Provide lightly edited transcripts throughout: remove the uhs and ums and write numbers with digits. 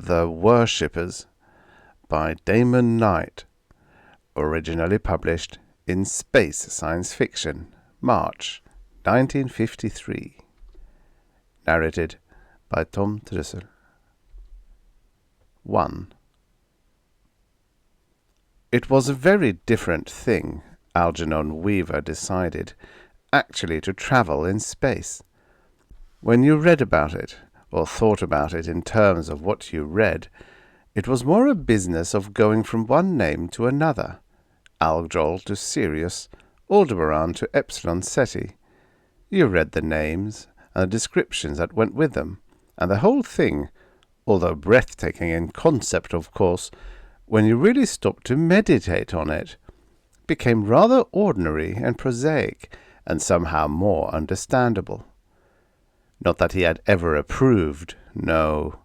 The Worshippers by Damon Knight, originally published in Space Science Fiction, March 1953. Narrated by Tom Trussell. 1. It was a very different thing, Algernon Weaver decided, actually to travel in space. When you read about it, or thought about it in terms of what you read, it was more a business of going from one name to another, Algol to Sirius, Aldebaran to Epsilon Ceti. You read the names and the descriptions that went with them, and the whole thing, although breathtaking in concept, of course, when you really stopped to meditate on it, became rather ordinary and prosaic, and somehow more understandable. Not that he had ever approved, no.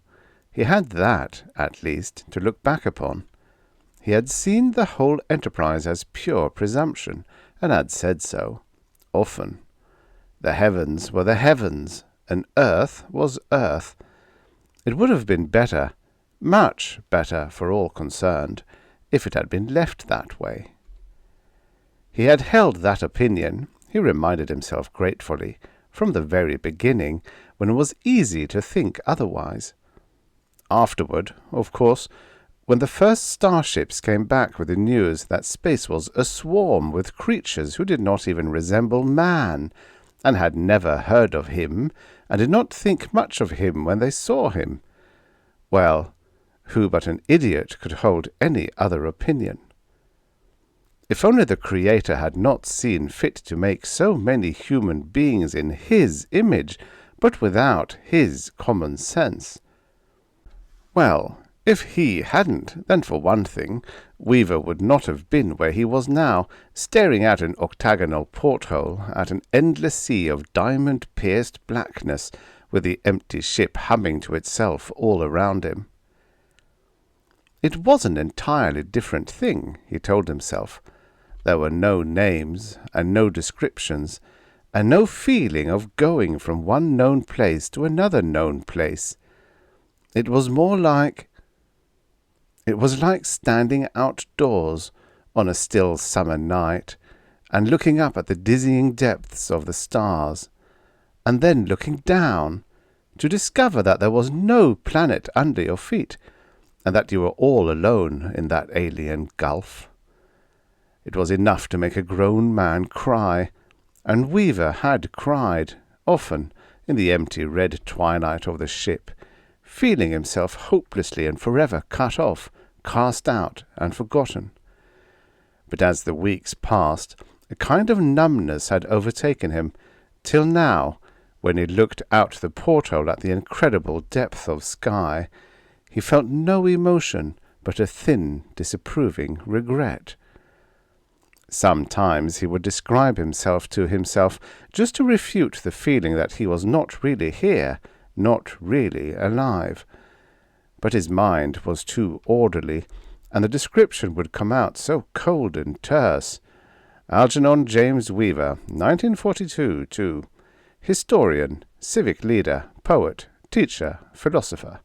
He had that, at least, to look back upon. He had seen the whole enterprise as pure presumption, and had said so, often. The heavens were the heavens, and earth was earth. It would have been better, much better for all concerned, if it had been left that way. He had held that opinion, he reminded himself gratefully, from the very beginning, when it was easy to think otherwise. Afterward, of course, when the first starships came back with the news that space was aswarm with creatures who did not even resemble man, and had never heard of him, and did not think much of him when they saw him, well, who but an idiot could hold any other opinion? If only the Creator had not seen fit to make so many human beings in His image, but without His common sense. Well, if He hadn't, then for one thing, Weaver would not have been where he was now, staring out an octagonal porthole at an endless sea of diamond-pierced blackness, with the empty ship humming to itself all around him. It was an entirely different thing, he told himself. There were no names, and no descriptions, and no feeling of going from one known place to another known place. It was like standing outdoors on a still summer night, and looking up at the dizzying depths of the stars, and then looking down, to discover that there was no planet under your feet, and that you were all alone in that alien gulf. It was enough to make a grown man cry, and Weaver had cried, often, in the empty red twilight of the ship, feeling himself hopelessly and forever cut off, cast out, and forgotten. But as the weeks passed, a kind of numbness had overtaken him, till now, when he looked out the porthole at the incredible depth of sky, he felt no emotion but a thin, disapproving regret. Sometimes he would describe himself to himself just to refute the feeling that he was not really here, not really alive. But his mind was too orderly, and the description would come out so cold and terse. Algernon James Weaver, 1942 to historian, civic leader, poet, teacher, philosopher.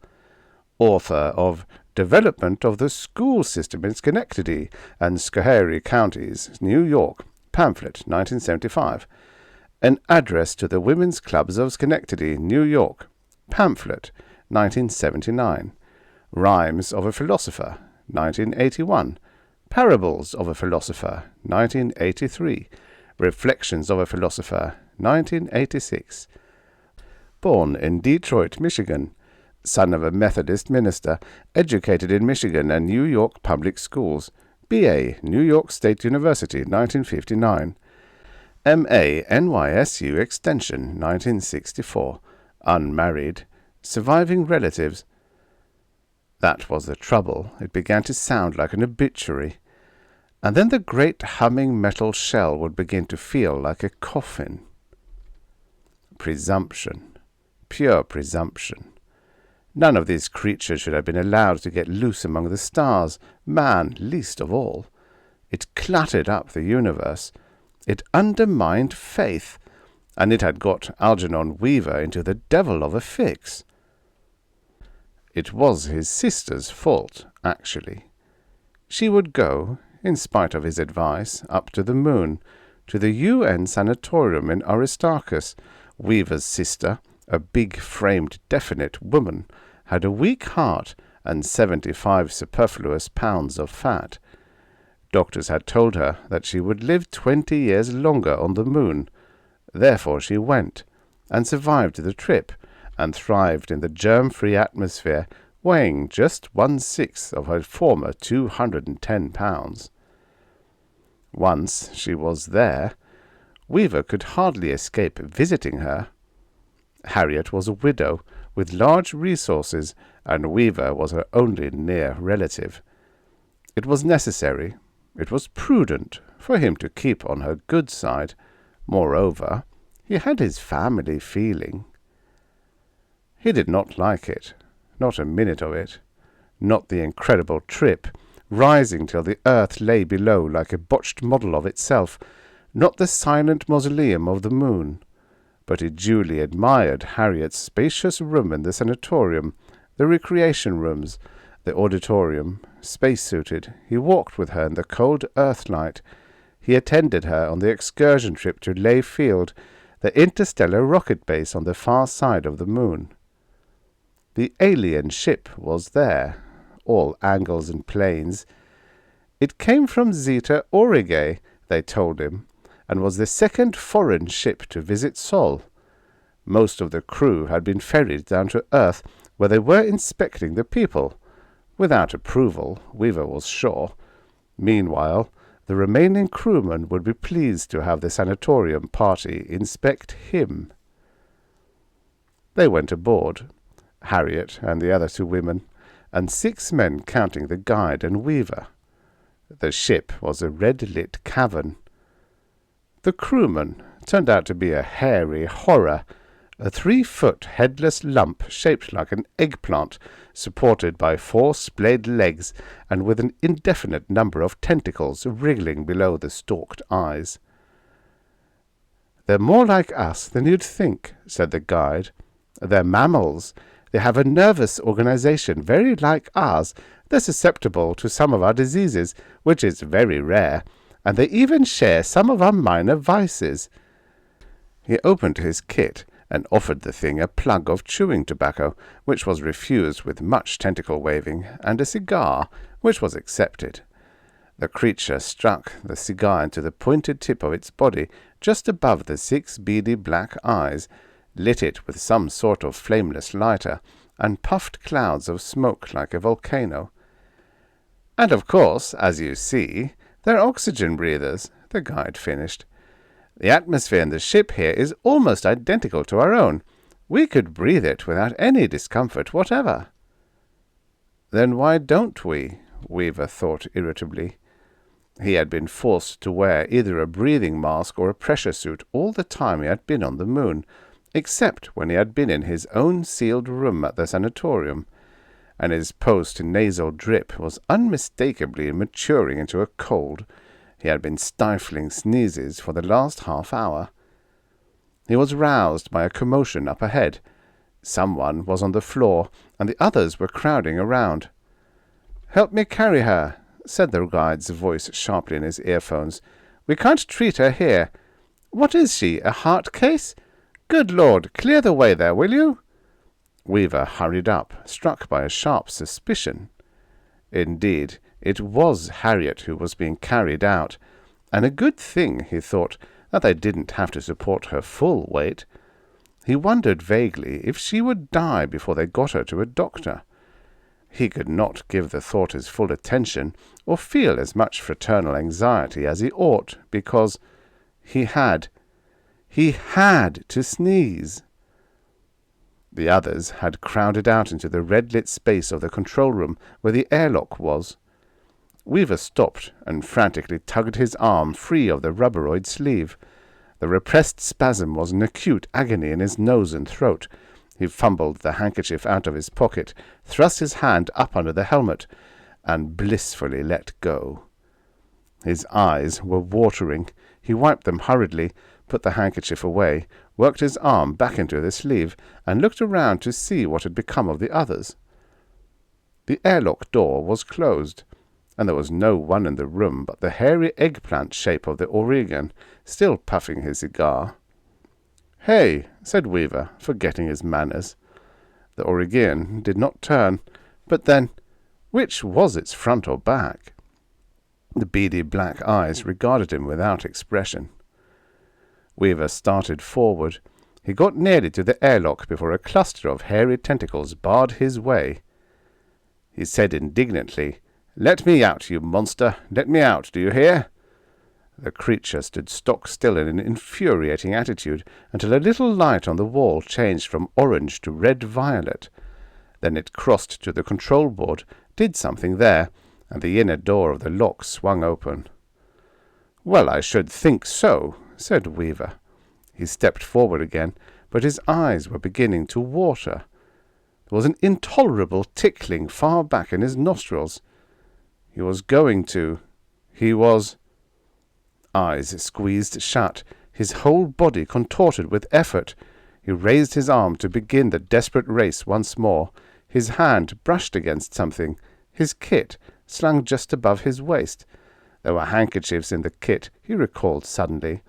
Author of Development of the School System in Schenectady and Schoharie Counties, New York, pamphlet, 1975. An Address to the Women's Clubs of Schenectady, New York, pamphlet, 1979. Rhymes of a Philosopher, 1981. Parables of a Philosopher, 1983. Reflections of a Philosopher, 1986. Born in Detroit, Michigan. Son of a Methodist minister, educated in Michigan and New York public schools. B.A., New York State University, 1959. M.A., NYSU Extension, 1964. Unmarried. Surviving relatives. That was the trouble. It began to sound like an obituary. And then the great humming metal shell would begin to feel like a coffin. Presumption. Pure presumption. None of these creatures should have been allowed to get loose among the stars, man least of all. It cluttered up the universe. It undermined faith, and it had got Algernon Weaver into the devil of a fix. It was his sister's fault, actually. She would go, in spite of his advice, up to the moon, to the UN sanatorium in Aristarchus. Weaver's sister, a big-framed, definite woman, had a weak heart and 75 superfluous pounds of fat. Doctors had told her that she would live 20 years longer on the moon. Therefore she went, and survived the trip, and thrived in the germ-free atmosphere, weighing just 1/6 of her former 210 pounds. Once she was there, Weaver could hardly escape visiting her. Harriet was a widow, with large resources, and Weaver was her only near relative. It was necessary, it was prudent, for him to keep on her good side. Moreover, he had his family feeling. He did not like it, not a minute of it. Not the incredible trip, rising till the earth lay below like a botched model of itself, not the silent mausoleum of the moon. But he duly admired Harriet's spacious room in the sanatorium, the recreation rooms, the auditorium. Space-suited, he walked with her in the cold earthlight. He attended her on the excursion trip to Lay Field, the interstellar rocket base on the far side of the moon. The alien ship was there, all angles and planes. It came from Zeta Aurigae, they told him, and was the second foreign ship to visit Sol. Most of the crew had been ferried down to Earth, where they were inspecting the people. Without approval, Weaver was sure. Meanwhile, the remaining crewmen would be pleased to have the sanatorium party inspect him. They went aboard, Harriet and the other 2 women, and 6 men counting the guide and Weaver. The ship was a red-lit cavern. The crewman turned out to be a hairy horror, a 3-foot headless lump shaped like an eggplant, supported by 4 splayed legs and with an indefinite number of tentacles wriggling below the stalked eyes. "They're more like us than you'd think," said the guide. "They're mammals. They have a nervous organization very like ours. They're susceptible to some of our diseases, which is very rare, and they even share some of our minor vices." He opened his kit and offered the thing a plug of chewing tobacco, which was refused with much tentacle-waving, and a cigar, which was accepted. The creature struck the cigar into the pointed tip of its body, just above the 6 beady black eyes, lit it with some sort of flameless lighter, and puffed clouds of smoke like a volcano. "And of course, as you see, they're oxygen breathers," the guide finished. "The atmosphere in the ship here is almost identical to our own. We could breathe it without any discomfort whatever." "Then why don't we?" Weaver thought irritably. He had been forced to wear either a breathing mask or a pressure suit all the time he had been on the moon, except when he had been in his own sealed room at the sanatorium, and his post-nasal drip was unmistakably maturing into a cold. He had been stifling sneezes for the last half-hour. He was roused by a commotion up ahead. Someone was on the floor, and the others were crowding around. "Help me carry her," said the guide's voice sharply in his earphones. "We can't treat her here. What is she, a heart case? Good Lord, clear the way there, will you?" Weaver hurried up, struck by a sharp suspicion. Indeed, it was Harriet who was being carried out, and a good thing, he thought, that they didn't have to support her full weight. He wondered vaguely if she would die before they got her to a doctor. He could not give the thought his full attention, or feel as much fraternal anxiety as he ought, because he had to sneeze. The others had crowded out into the red-lit space of the control room where the airlock was. Weaver stopped and frantically tugged his arm free of the rubberoid sleeve. The repressed spasm was an acute agony in his nose and throat. He fumbled the handkerchief out of his pocket, thrust his hand up under the helmet, and blissfully let go. His eyes were watering. He wiped them hurriedly, put the handkerchief away, worked his arm back into the sleeve, and looked around to see what had become of the others. The airlock door was closed, and there was no one in the room but the hairy eggplant shape of the Oregon, still puffing his cigar. "Hey," said Weaver, forgetting his manners. The Oregon did not turn, but then, which was its front or back? The beady black eyes regarded him without expression. Weaver started forward. He got nearly to the airlock before a cluster of hairy tentacles barred his way. He said indignantly, "Let me out, you monster! Let me out, do you hear?" The creature stood stock still in an infuriating attitude until a little light on the wall changed from orange to red-violet. Then it crossed to the control board, did something there, and the inner door of the lock swung open. "Well, I should think so," said Weaver. He stepped forward again, but his eyes were beginning to water. There was an intolerable tickling far back in his nostrils. He was eyes squeezed shut, his whole body contorted with effort. He raised his arm to begin the desperate race once more. His hand brushed against something. His kit, slung just above his waist. There were handkerchiefs in the kit, he recalled suddenly,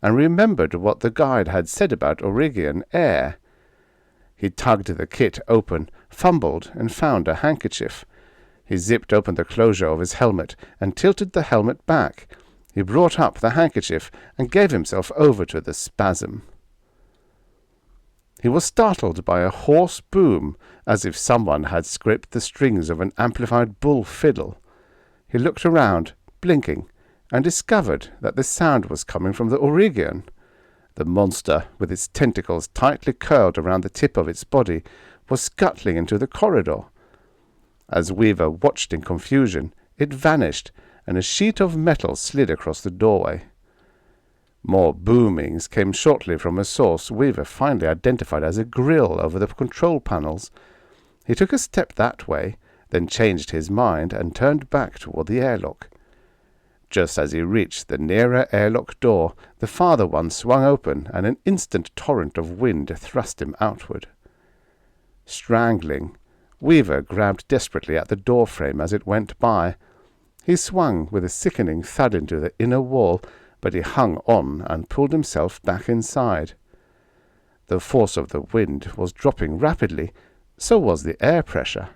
and remembered what the guide had said about Oregon air. He tugged the kit open, fumbled, and found a handkerchief. He zipped open the closure of his helmet and tilted the helmet back. He brought up the handkerchief and gave himself over to the spasm. He was startled by a hoarse boom, as if someone had scraped the strings of an amplified bull fiddle. He looked around, blinking, and discovered that the sound was coming from the Oregon. The monster, with its tentacles tightly curled around the tip of its body, was scuttling into the corridor. As Weaver watched in confusion, it vanished, and a sheet of metal slid across the doorway. More boomings came shortly from a source Weaver finally identified as a grill over the control panels. He took a step that way, then changed his mind and turned back toward the airlock. Just as he reached the nearer airlock door, the farther one swung open, and an instant torrent of wind thrust him outward. Strangling, Weaver grabbed desperately at the door frame as it went by. He swung with a sickening thud into the inner wall, but he hung on and pulled himself back inside. The force of the wind was dropping rapidly, so was the air pressure.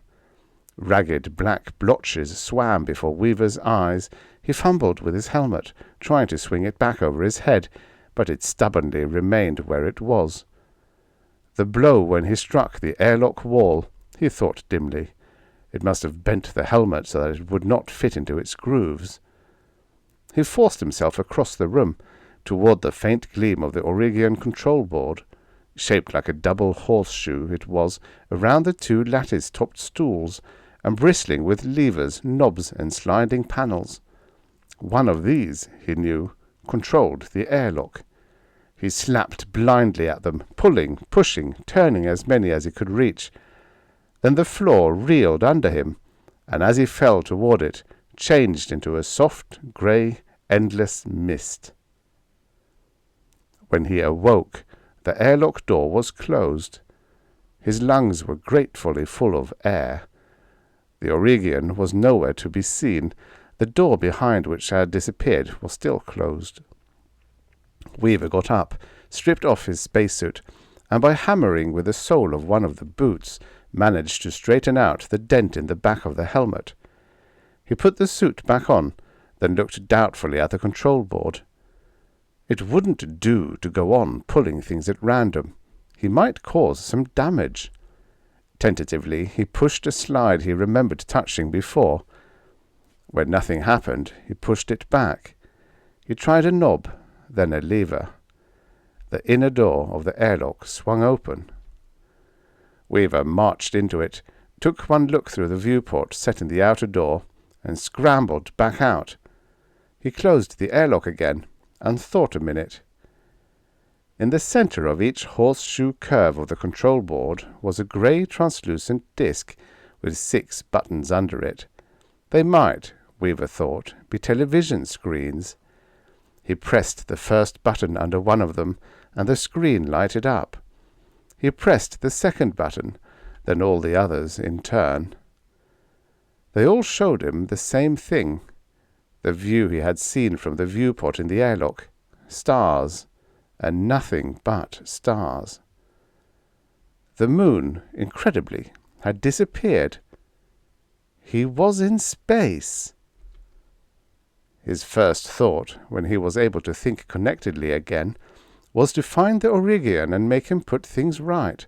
Ragged black blotches swam before Weaver's eyes. He fumbled with his helmet, trying to swing it back over his head, but it stubbornly remained where it was. The blow when he struck the airlock wall, he thought dimly. It must have bent the helmet so that it would not fit into its grooves. He forced himself across the room, toward the faint gleam of the Oregon control board. Shaped like a double horseshoe it was, around the two lattice-topped stools, and bristling with levers, knobs, and sliding panels. One of these, he knew, controlled the airlock. He slapped blindly at them, pulling, pushing, turning as many as he could reach. Then the floor reeled under him, and as he fell toward it, changed into a soft, grey, endless mist. When he awoke, the airlock door was closed. His lungs were gratefully full of air. The Oregon was nowhere to be seen. The door behind which had disappeared was still closed. Weaver got up, stripped off his spacesuit, and by hammering with the sole of one of the boots, managed to straighten out the dent in the back of the helmet. He put the suit back on, then looked doubtfully at the control board. It wouldn't do to go on pulling things at random. He might cause some damage. Tentatively, he pushed a slide he remembered touching before. When nothing happened, he pushed it back. He tried a knob, then a lever. The inner door of the airlock swung open. Weaver marched into it, took one look through the viewport set in the outer door, and scrambled back out. He closed the airlock again, and thought a minute. In the center of each horseshoe curve of the control board was a grey translucent disc with 6 buttons under it. They might, Weaver thought, be television screens. He pressed the first button under one of them, and the screen lighted up. He pressed the second button, then all the others in turn. They all showed him the same thing, the view he had seen from the viewport in the airlock. Stars, and nothing but stars. The moon, incredibly, had disappeared. He was in space. His first thought, when he was able to think connectedly again, was to find the Aurigean and make him put things right.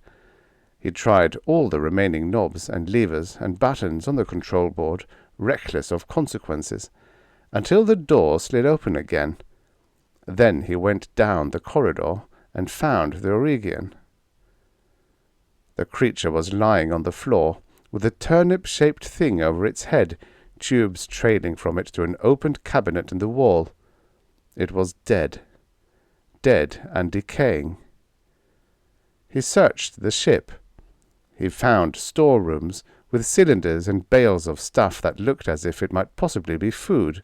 He tried all the remaining knobs and levers and buttons on the control board, reckless of consequences, until the door slid open again. Then he went down the corridor and found the Aurigean. The creature was lying on the floor, with a turnip-shaped thing over its head, tubes trailing from it to an opened cabinet in the wall. It was dead. Dead and decaying. He searched the ship. He found storerooms with cylinders and bales of stuff that looked as if it might possibly be food.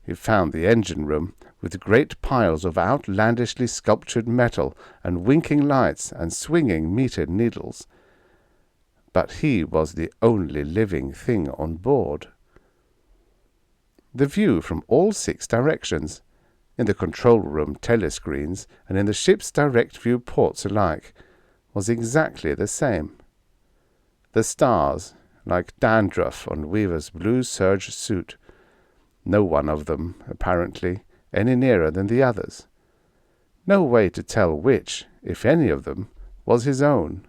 He found the engine room, with great piles of outlandishly sculptured metal and winking lights and swinging metered needles. But he was the only living thing on board. The view from all 6 directions, in the control room telescreens and in the ship's direct view ports alike, was exactly the same. The stars, like dandruff on Weaver's blue serge suit, no one of them, apparently, any nearer than the others. No way to tell which, if any of them, was his own.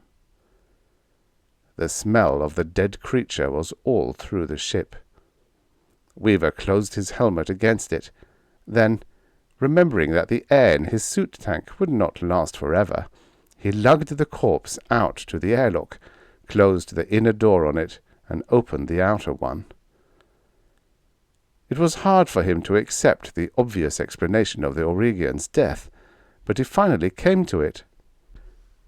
The smell of the dead creature was all through the ship. Weaver closed his helmet against it. Then, remembering that the air in his suit tank would not last forever, he lugged the corpse out to the airlock, closed the inner door on it, and opened the outer one. It was hard for him to accept the obvious explanation of the Aurigean's death, but he finally came to it.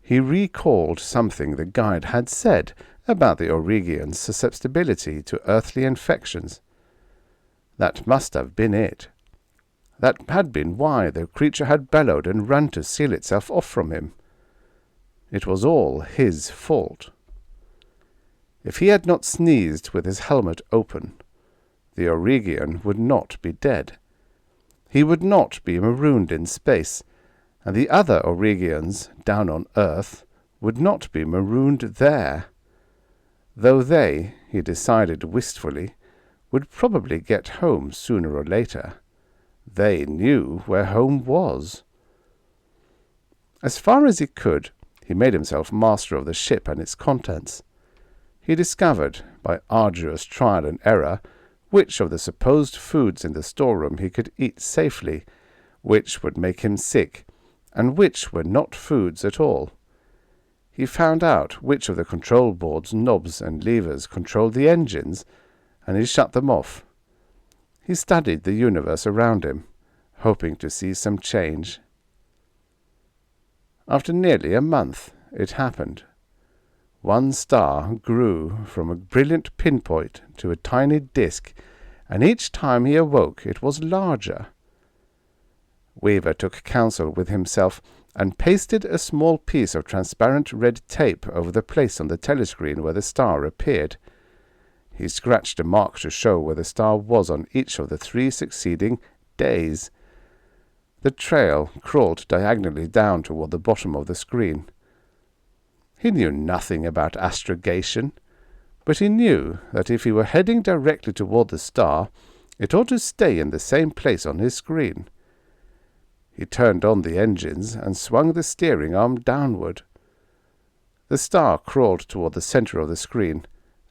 He recalled something the guide had said about the Aurigean's susceptibility to earthly infections. That must have been it. That had been why the creature had bellowed and run to seal itself off from him. It was all his fault. If he had not sneezed with his helmet open, the Aurigean would not be dead. He would not be marooned in space, and the other Aurigeans down on Earth would not be marooned there, though they, he decided wistfully, would probably get home sooner or later. They knew where home was. As far as he could, he made himself master of the ship and its contents. He discovered, by arduous trial and error, which of the supposed foods in the storeroom he could eat safely, which would make him sick, and which were not foods at all. He found out which of the control board's knobs and levers controlled the engines, and he shut them off. He studied the universe around him, hoping to see some change. After nearly a month, it happened. One star grew from a brilliant pinpoint to a tiny disk, and each time he awoke it was larger. Weaver took counsel with himself and pasted a small piece of transparent red tape over the place on the telescreen where the star appeared. He scratched a mark to show where the star was on each of the 3 succeeding days. The trail crawled diagonally down toward the bottom of the screen. He knew nothing about astrogation, but he knew that if he were heading directly toward the star, it ought to stay in the same place on his screen. He turned on the engines and swung the steering arm downward. The star crawled toward the center of the screen,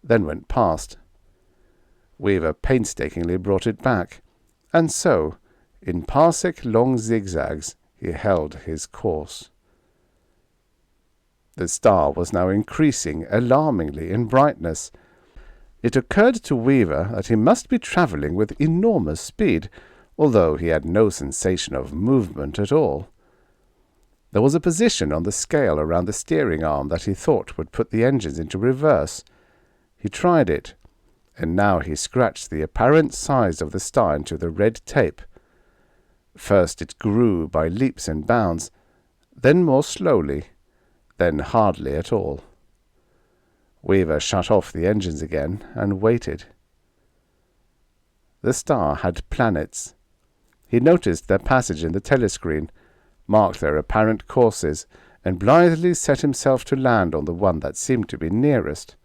then went past. Weaver painstakingly brought it back, and so, in parsec-long zigzags, he held his course. The star was now increasing alarmingly in brightness. It occurred to Weaver that he must be travelling with enormous speed, although he had no sensation of movement at all. There was a position on the scale around the steering arm that he thought would put the engines into reverse. He tried it, and now he scratched the apparent size of the star into the red tape. First it grew by leaps and bounds, then more slowly, then hardly at all. Weaver shut off the engines again and waited. the star had planets. He noticed their passage in the telescreen, marked their apparent courses, and blithely set himself to land on the one that seemed to be nearest.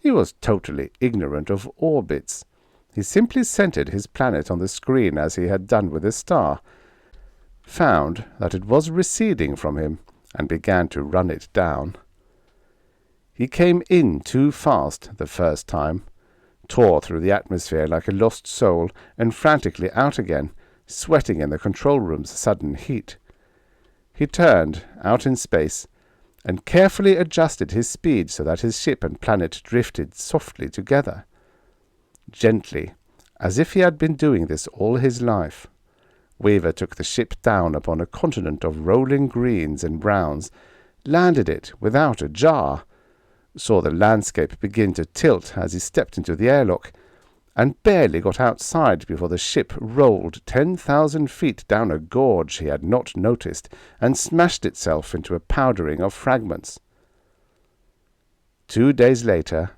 He was totally ignorant of orbits. He simply centered his planet on the screen as he had done with the star, found that it was receding from him, and began to run it down. He came in too fast the first time, tore through the atmosphere like a lost soul, and frantically out again, sweating in the control room's sudden heat. He turned out in space, and carefully adjusted his speed so that his ship and planet drifted softly together. Gently, as if he had been doing this all his life, Weaver took the ship down upon a continent of rolling greens and browns, landed it without a jar, saw the landscape begin to tilt as he stepped into the airlock, and barely got outside before the ship rolled 10,000 feet down a gorge he had not noticed and smashed itself into a powdering of fragments. 2 days later,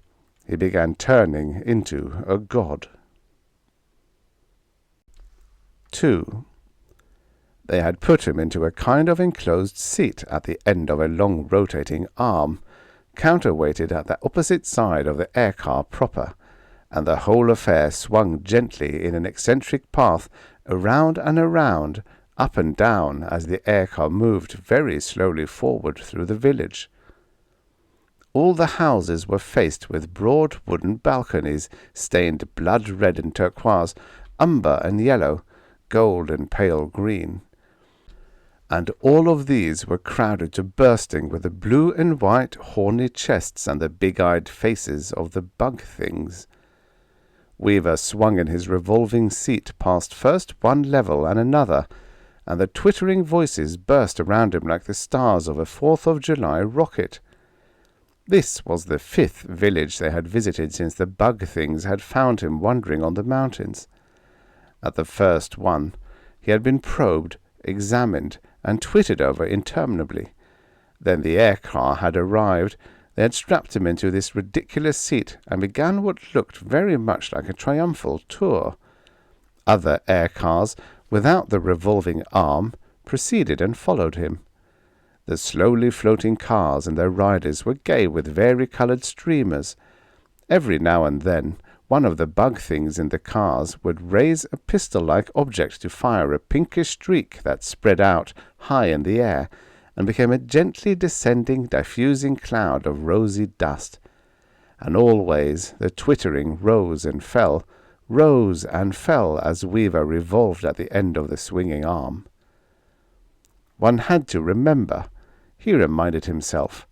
he began turning into a god. 2. They had put him into a kind of enclosed seat at the end of a long rotating arm, counterweighted at the opposite side of the aircar proper, and the whole affair swung gently in an eccentric path around and around, up and down, as the aircar moved very slowly forward through the village. All the houses were faced with broad wooden balconies, stained blood-red and turquoise, umber and yellow, gold and pale green. And all of these were crowded to bursting with the blue and white horny chests and the big-eyed faces of the bug things. Weaver swung in his revolving seat past first one level and another, and the twittering voices burst around him like the stars of a 4th of July rocket. This was the 5th village they had visited since the bug things had found him wandering on the mountains. At the first one, he had been probed, examined, and twittered over interminably. Then the aircar had arrived. They had strapped him into this ridiculous seat and began what looked very much like a triumphal tour. Other aircars, without the revolving arm, preceded and followed him. The slowly floating cars and their riders were gay with vari-coloured streamers. Every now and then, one of the bug things in the cars would raise a pistol-like object to fire a pinkish streak that spread out high in the air, and became a gently descending, diffusing cloud of rosy dust. And always the twittering rose and fell as Weaver revolved at the end of the swinging arm. One had to remember, he reminded himself,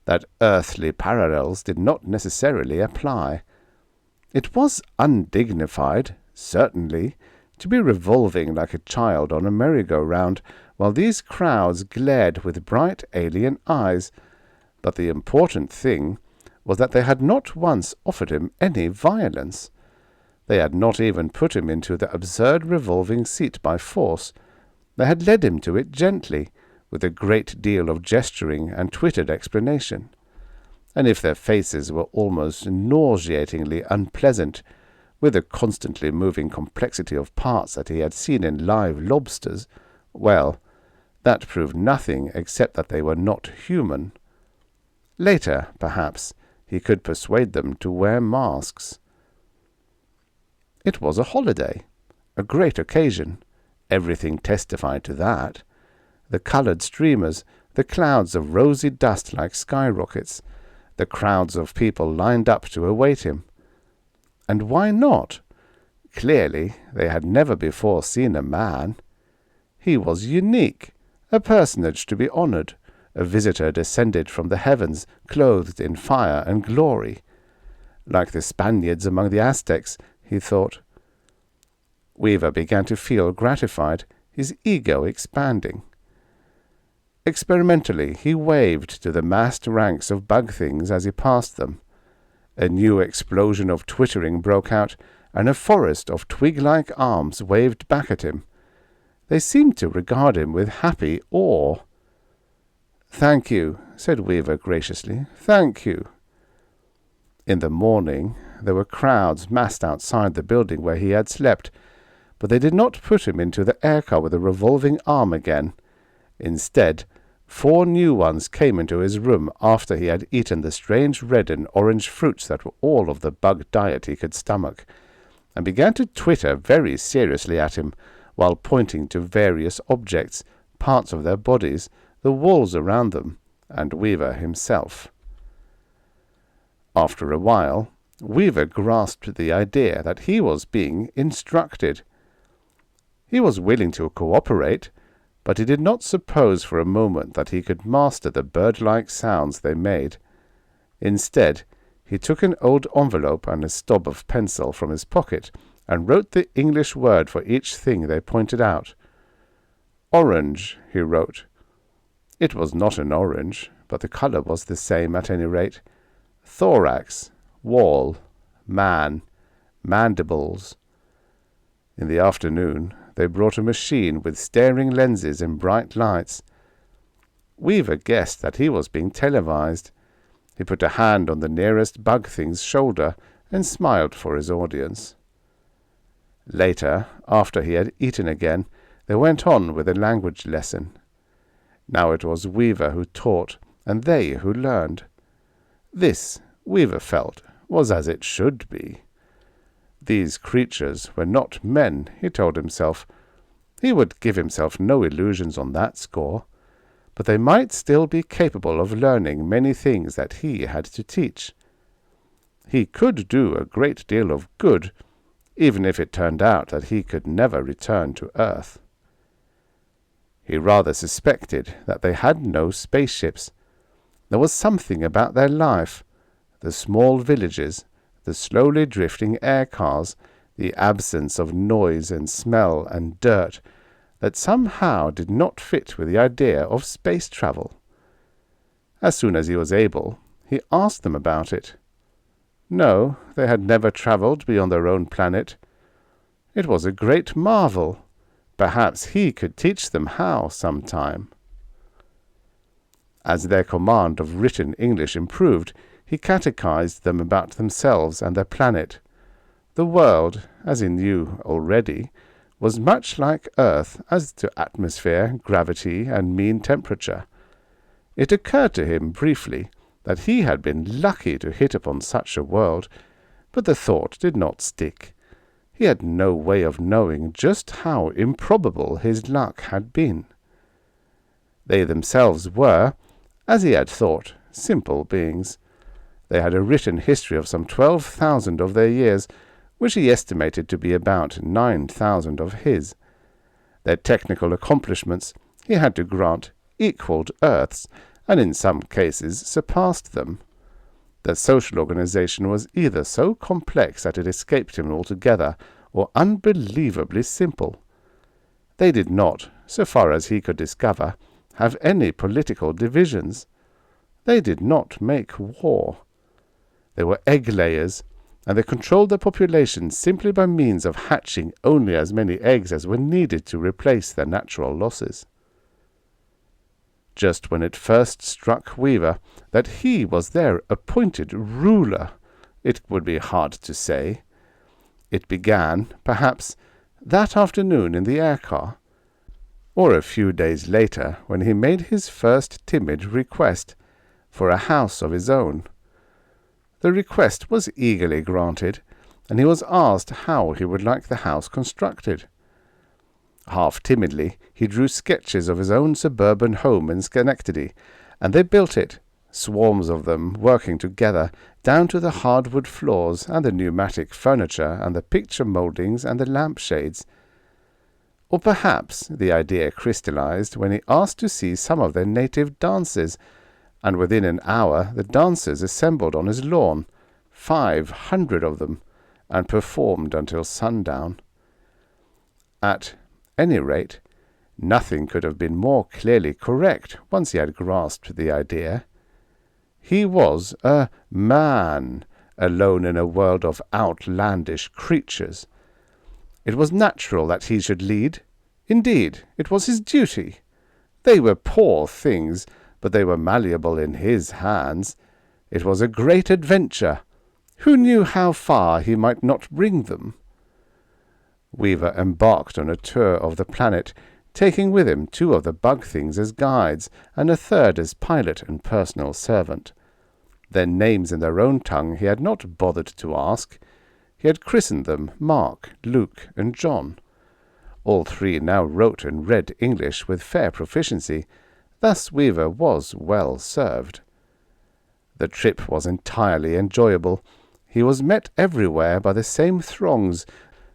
that earthly parallels did not necessarily apply. It was undignified, certainly, to be revolving like a child on a merry-go-round, while these crowds glared with bright alien eyes, but the important thing was that they had not once offered him any violence. They had not even put him into the absurd revolving seat by force. They had led him to it gently, with a great deal of gesturing and twittered explanation. And if their faces were almost nauseatingly unpleasant, with the constantly moving complexity of parts that he had seen in live lobsters, well, that proved nothing except that they were not human. Later, perhaps, he could persuade them to wear masks. It was a holiday, a great occasion. Everything testified to that. The coloured streamers, the clouds of rosy dust like skyrockets, the crowds of people lined up to await him. And why not? Clearly, they had never before seen a man. He was unique, a personage to be honoured, a visitor descended from the heavens, clothed in fire and glory. Like the Spaniards among the Aztecs, he thought. Weaver began to feel gratified, his ego expanding. Experimentally, he waved to the massed ranks of bug things as he passed them. A new explosion of twittering broke out, and a forest of twig-like arms waved back at him. They seemed to regard him with happy awe. "Thank you," said Weaver graciously. "Thank you." In the morning, there were crowds massed outside the building where he had slept, but they did not put him into the air-car with a revolving arm again. Instead, 4 new ones came into his room after he had eaten the strange red and orange fruits that were all of the bug diet he could stomach, and began to twitter very seriously at him, while pointing to various objects, parts of their bodies, the walls around them, and Weaver himself. After a while, Weaver grasped the idea that he was being instructed. He was willing to cooperate, but he did not suppose for a moment that he could master the bird-like sounds they made. Instead, he took an old envelope and a stub of pencil from his pocket and wrote the English word for each thing they pointed out. Orange, he wrote. It was not an orange, but the colour was the same at any rate. Thorax, wall, man, mandibles. In the afternoon, they brought a machine with staring lenses and bright lights. Weaver guessed that he was being televised. He put a hand on the nearest bug thing's shoulder and smiled for his audience. Later, after he had eaten again, they went on with a language lesson. Now it was Weaver who taught, and they who learned. This, Weaver felt, was as it should be. These creatures were not men, he told himself. He would give himself no illusions on that score, but they might still be capable of learning many things that he had to teach. He could do a great deal of good, even if it turned out that he could never return to Earth. He rather suspected that they had no spaceships. There was something about their life, the small villages, the slowly drifting air cars, the absence of noise and smell and dirt, that somehow did not fit with the idea of space travel. As soon as he was able, he asked them about it. No, they had never travelled beyond their own planet. It was a great marvel. Perhaps he could teach them how sometime. As their command of written English improved, he catechized them about themselves and their planet. The world, as he knew already, was much like Earth as to atmosphere, gravity, and mean temperature. It occurred to him briefly that he had been lucky to hit upon such a world, but the thought did not stick. He had no way of knowing just how improbable his luck had been. They themselves were, as he had thought, simple beings. They had a written history of some 12,000 of their years, which he estimated to be about 9,000 of his. Their technical accomplishments, he had to grant, equalled Earth's, and in some cases surpassed them. Their social organization was either so complex that it escaped him altogether, or unbelievably simple. They did not, so far as he could discover, have any political divisions. They did not make war. They were egg-layers, and they controlled their population simply by means of hatching only as many eggs as were needed to replace their natural losses. Just when it first struck Weaver that he was their appointed ruler, it would be hard to say. It began, perhaps, that afternoon in the air-car, or a few days later when he made his first timid request for a house of his own. The request was eagerly granted, and he was asked how he would like the house constructed. Half timidly, he drew sketches of his own suburban home in Schenectady, and they built it, swarms of them working together, down to the hardwood floors and the pneumatic furniture and the picture mouldings and the lampshades. Or perhaps the idea crystallized when he asked to see some of their native dances, and within an hour the dancers assembled on his lawn, 500 of them, and performed until sundown. At any rate, nothing could have been more clearly correct once he had grasped the idea. He was a man, alone in a world of outlandish creatures. It was natural that he should lead. Indeed, it was his duty. They were poor things, but they were malleable in his hands. It was a great adventure. Who knew how far he might not bring them? Weaver embarked on a tour of the planet, taking with him 2 of the bug things as guides, and a third as pilot and personal servant. Their names in their own tongue he had not bothered to ask. He had christened them Mark, Luke, and John. All 3 now wrote and read English with fair proficiency. Thus Weaver was well served. The trip was entirely enjoyable. He was met everywhere by the same throngs,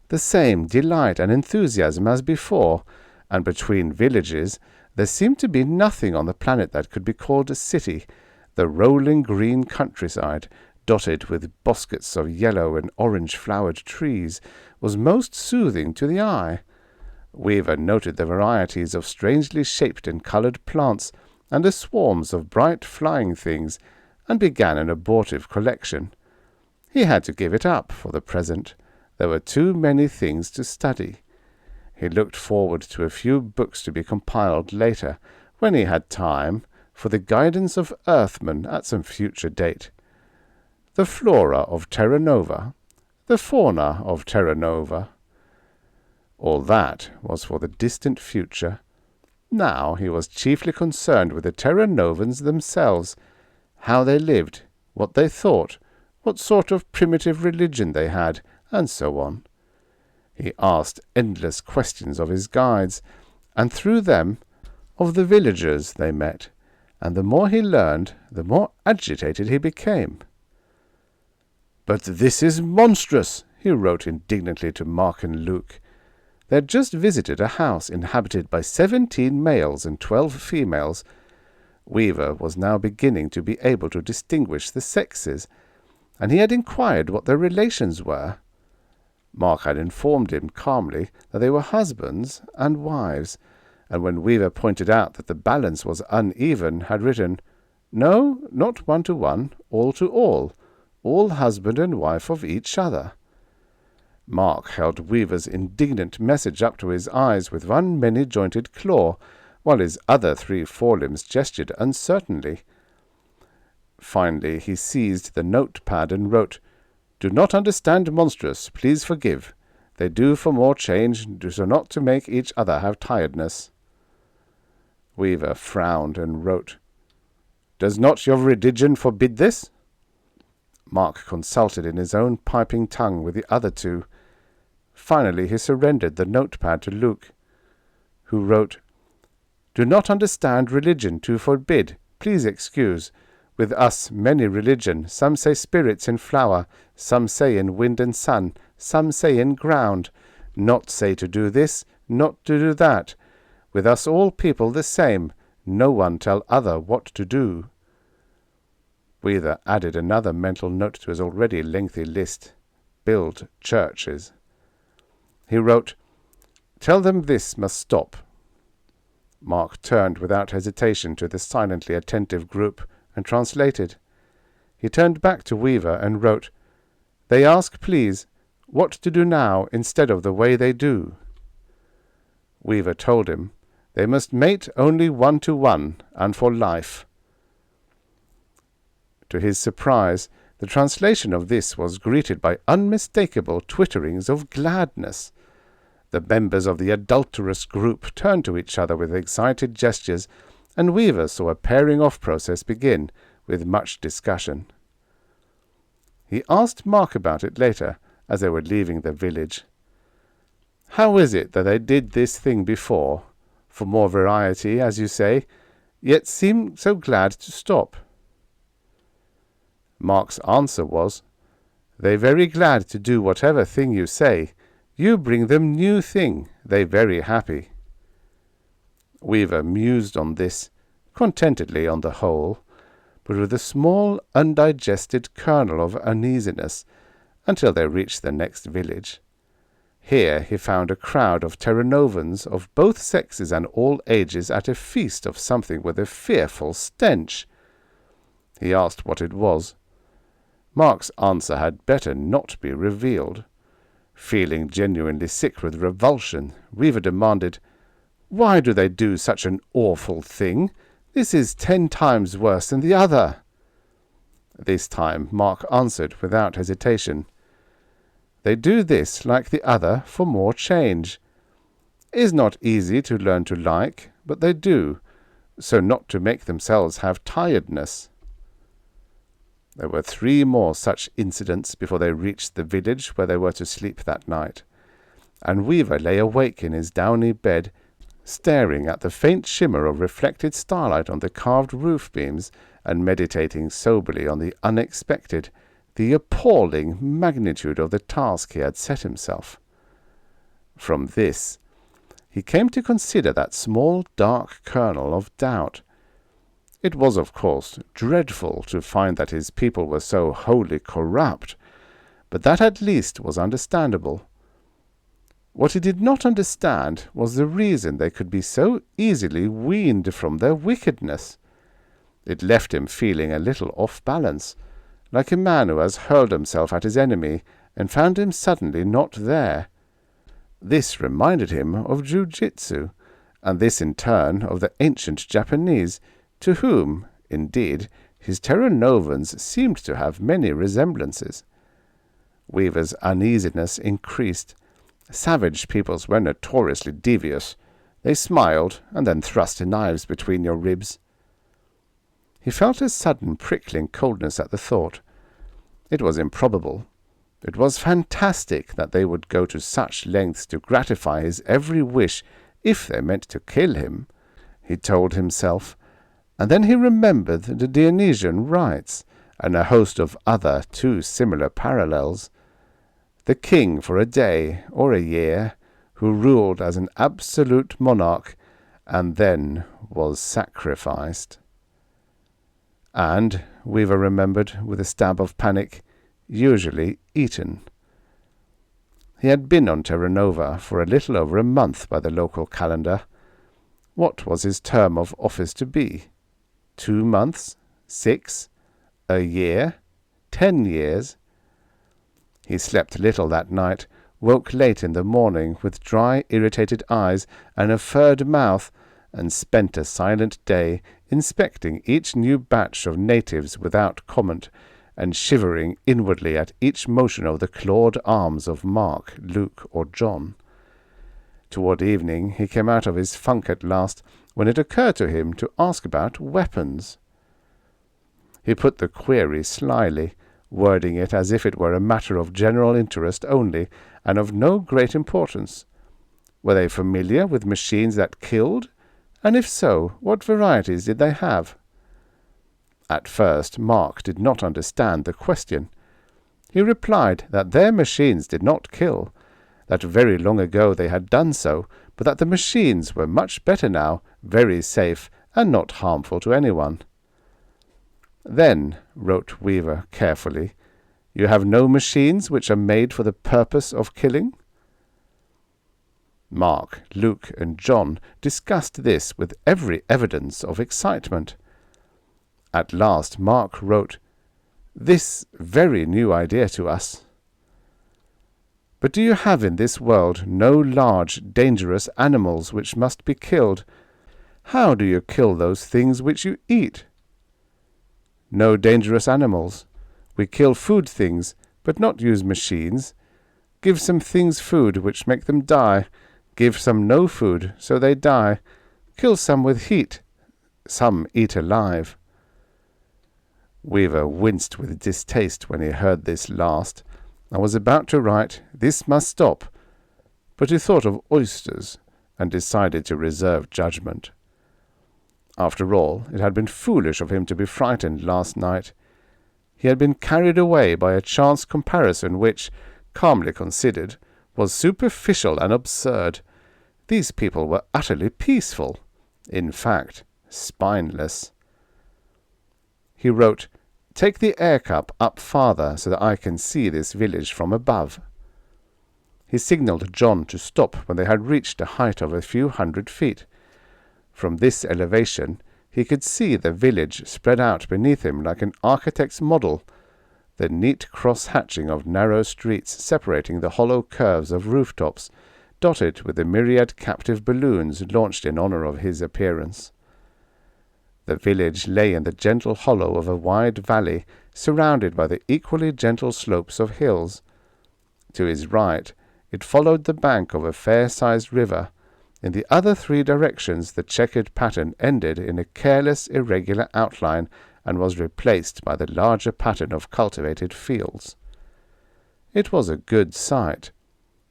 the same delight and enthusiasm as before, and between villages there seemed to be nothing on the planet that could be called a city. The rolling green countryside, dotted with bosquets of yellow and orange-flowered trees, was most soothing to the eye. Weaver noted the varieties of strangely shaped and coloured plants, and the swarms of bright flying things, and began an abortive collection. He had to give it up for the present. There were too many things to study. He looked forward to a few books to be compiled later, when he had time, for the guidance of Earthmen at some future date. The flora of Terra Nova, the fauna of Terra Nova. All that was for the distant future. Now he was chiefly concerned with the Terra Novans themselves, how they lived, what they thought, what sort of primitive religion they had, and so on. He asked endless questions of his guides, and through them of the villagers they met, and the more he learned, the more agitated he became. "But this is monstrous," he wrote indignantly to Mark and Luke. They had just visited a house inhabited by 17 males and 12 females. Weaver was now beginning to be able to distinguish the sexes, and he had inquired what their relations were. Mark had informed him calmly that they were husbands and wives, and when Weaver pointed out that the balance was uneven, had written, "No, not 1 to 1, all to all husband and wife of each other." Mark held Weaver's indignant message up to his eyes with one many-jointed claw, while his other 3 forelimbs gestured uncertainly. Finally he seized the notepad and wrote, "Do not understand monstrous, please forgive. They do for more change, so not to make each other have tiredness." Weaver frowned and wrote, "Does not your religion forbid this?" Mark consulted in his own piping tongue with the other 2. Finally he surrendered the notepad to Luke, who wrote, "Do not understand religion to forbid. Please excuse. With us many religion. Some say spirits in flower, some say in wind and sun, some say in ground. Not say to do this, not to do that. With us all people the same. No one tell other what to do." Weaver added another mental note to his already lengthy list. Build churches. He wrote, "Tell them this must stop." Mark turned without hesitation to the silently attentive group and translated. He turned back to Weaver and wrote, "They ask, please, what to do now instead of the way they do." Weaver told him, "They must mate only 1 to 1, and for life." To his surprise, the translation of this was greeted by unmistakable twitterings of gladness. The members of the adulterous group turned to each other with excited gestures, and Weaver saw a pairing-off process begin, with much discussion. He asked Mark about it later, as they were leaving the village. "How is it that they did this thing before, for more variety, as you say, yet seem so glad to stop?" Mark's answer was, "They very glad to do whatever thing you say. You bring them new thing, they very happy." Weaver mused on this, contentedly on the whole, but with a small undigested kernel of uneasiness, until they reached the next village. Here he found a crowd of Terranovans of both sexes and all ages at a feast of something with a fearful stench. He asked what it was. Mark's answer had better not be revealed. Feeling genuinely sick with revulsion, Weaver demanded, "Why do they do such an awful thing? This is 10 times worse than the other." This time Mark answered without hesitation. "They do this like the other for more change. Is not easy to learn to like, but they do, so not to make themselves have tiredness." There were 3 more such incidents before they reached the village where they were to sleep that night, and Weaver lay awake in his downy bed, staring at the faint shimmer of reflected starlight on the carved roof beams and meditating soberly on the unexpected, the appalling magnitude of the task he had set himself. From this, he came to consider that small dark kernel of doubt. It was, of course, dreadful to find that his people were so wholly corrupt, but that at least was understandable. What he did not understand was the reason they could be so easily weaned from their wickedness. It left him feeling a little off balance, like a man who has hurled himself at his enemy and found him suddenly not there. This reminded him of jiu-jitsu, and this in turn of the ancient Japanese, to whom, indeed, his Terra Novans seemed to have many resemblances. Weaver's uneasiness increased. Savage peoples were notoriously devious. They smiled, and then thrust knives between your ribs. He felt a sudden prickling coldness at the thought. It was improbable. It was fantastic that they would go to such lengths to gratify his every wish if they meant to kill him, he told himself, and then he remembered the Dionysian rites and a host of other too similar parallels. The king for a day or a year, who ruled as an absolute monarch and then was sacrificed. And, Weaver remembered with a stab of panic, usually eaten. He had been on Terra Nova for a little over a month by the local calendar. What was his term of office to be? 2 months? 6? A year? 10 years? He slept little that night, woke late in the morning with dry, irritated eyes and a furred mouth, and spent a silent day inspecting each new batch of natives without comment, and shivering inwardly at each motion of the clawed arms of Mark, Luke, or John. Toward evening he came out of his funk at last, when it occurred to him to ask about weapons. He put the query slyly, wording it as if it were a matter of general interest only, and of no great importance. Were they familiar with machines that killed? And if so, what varieties did they have? At first Mark did not understand the question. He replied that their machines did not kill, that very long ago they had done so, but that the machines were much better now, very safe, and not harmful to anyone. "Then," wrote Weaver carefully, "you have no machines which are made for the purpose of killing?" Mark, Luke, and John discussed this with every evidence of excitement. At last Mark wrote, "This very new idea to us. But do you have in this world no large, dangerous animals which must be killed? How do you kill those things which you eat?" "No dangerous animals. We kill food things, but not use machines. Give some things food which make them die. Give some no food, so they die. Kill some with heat. Some eat alive." Weaver winced with distaste when he heard this last, and was about to write, "This must stop," but he thought of oysters, and decided to reserve judgment. After all, it had been foolish of him to be frightened last night. He had been carried away by a chance comparison which, calmly considered, was superficial and absurd. These people were utterly peaceful, in fact, spineless. He wrote, "Take the air cup up farther so that I can see this village from above." He signalled John to stop when they had reached a height of a few 100 feet. From this elevation he could see the village spread out beneath him like an architect's model, the neat cross-hatching of narrow streets separating the hollow curves of rooftops, dotted with the myriad captive balloons launched in honor of his appearance. The village lay in the gentle hollow of a wide valley, surrounded by the equally gentle slopes of hills. To his right, it followed the bank of a fair-sized river. In the other three directions the checkered pattern ended in a careless, irregular outline and was replaced by the larger pattern of cultivated fields. It was a good sight.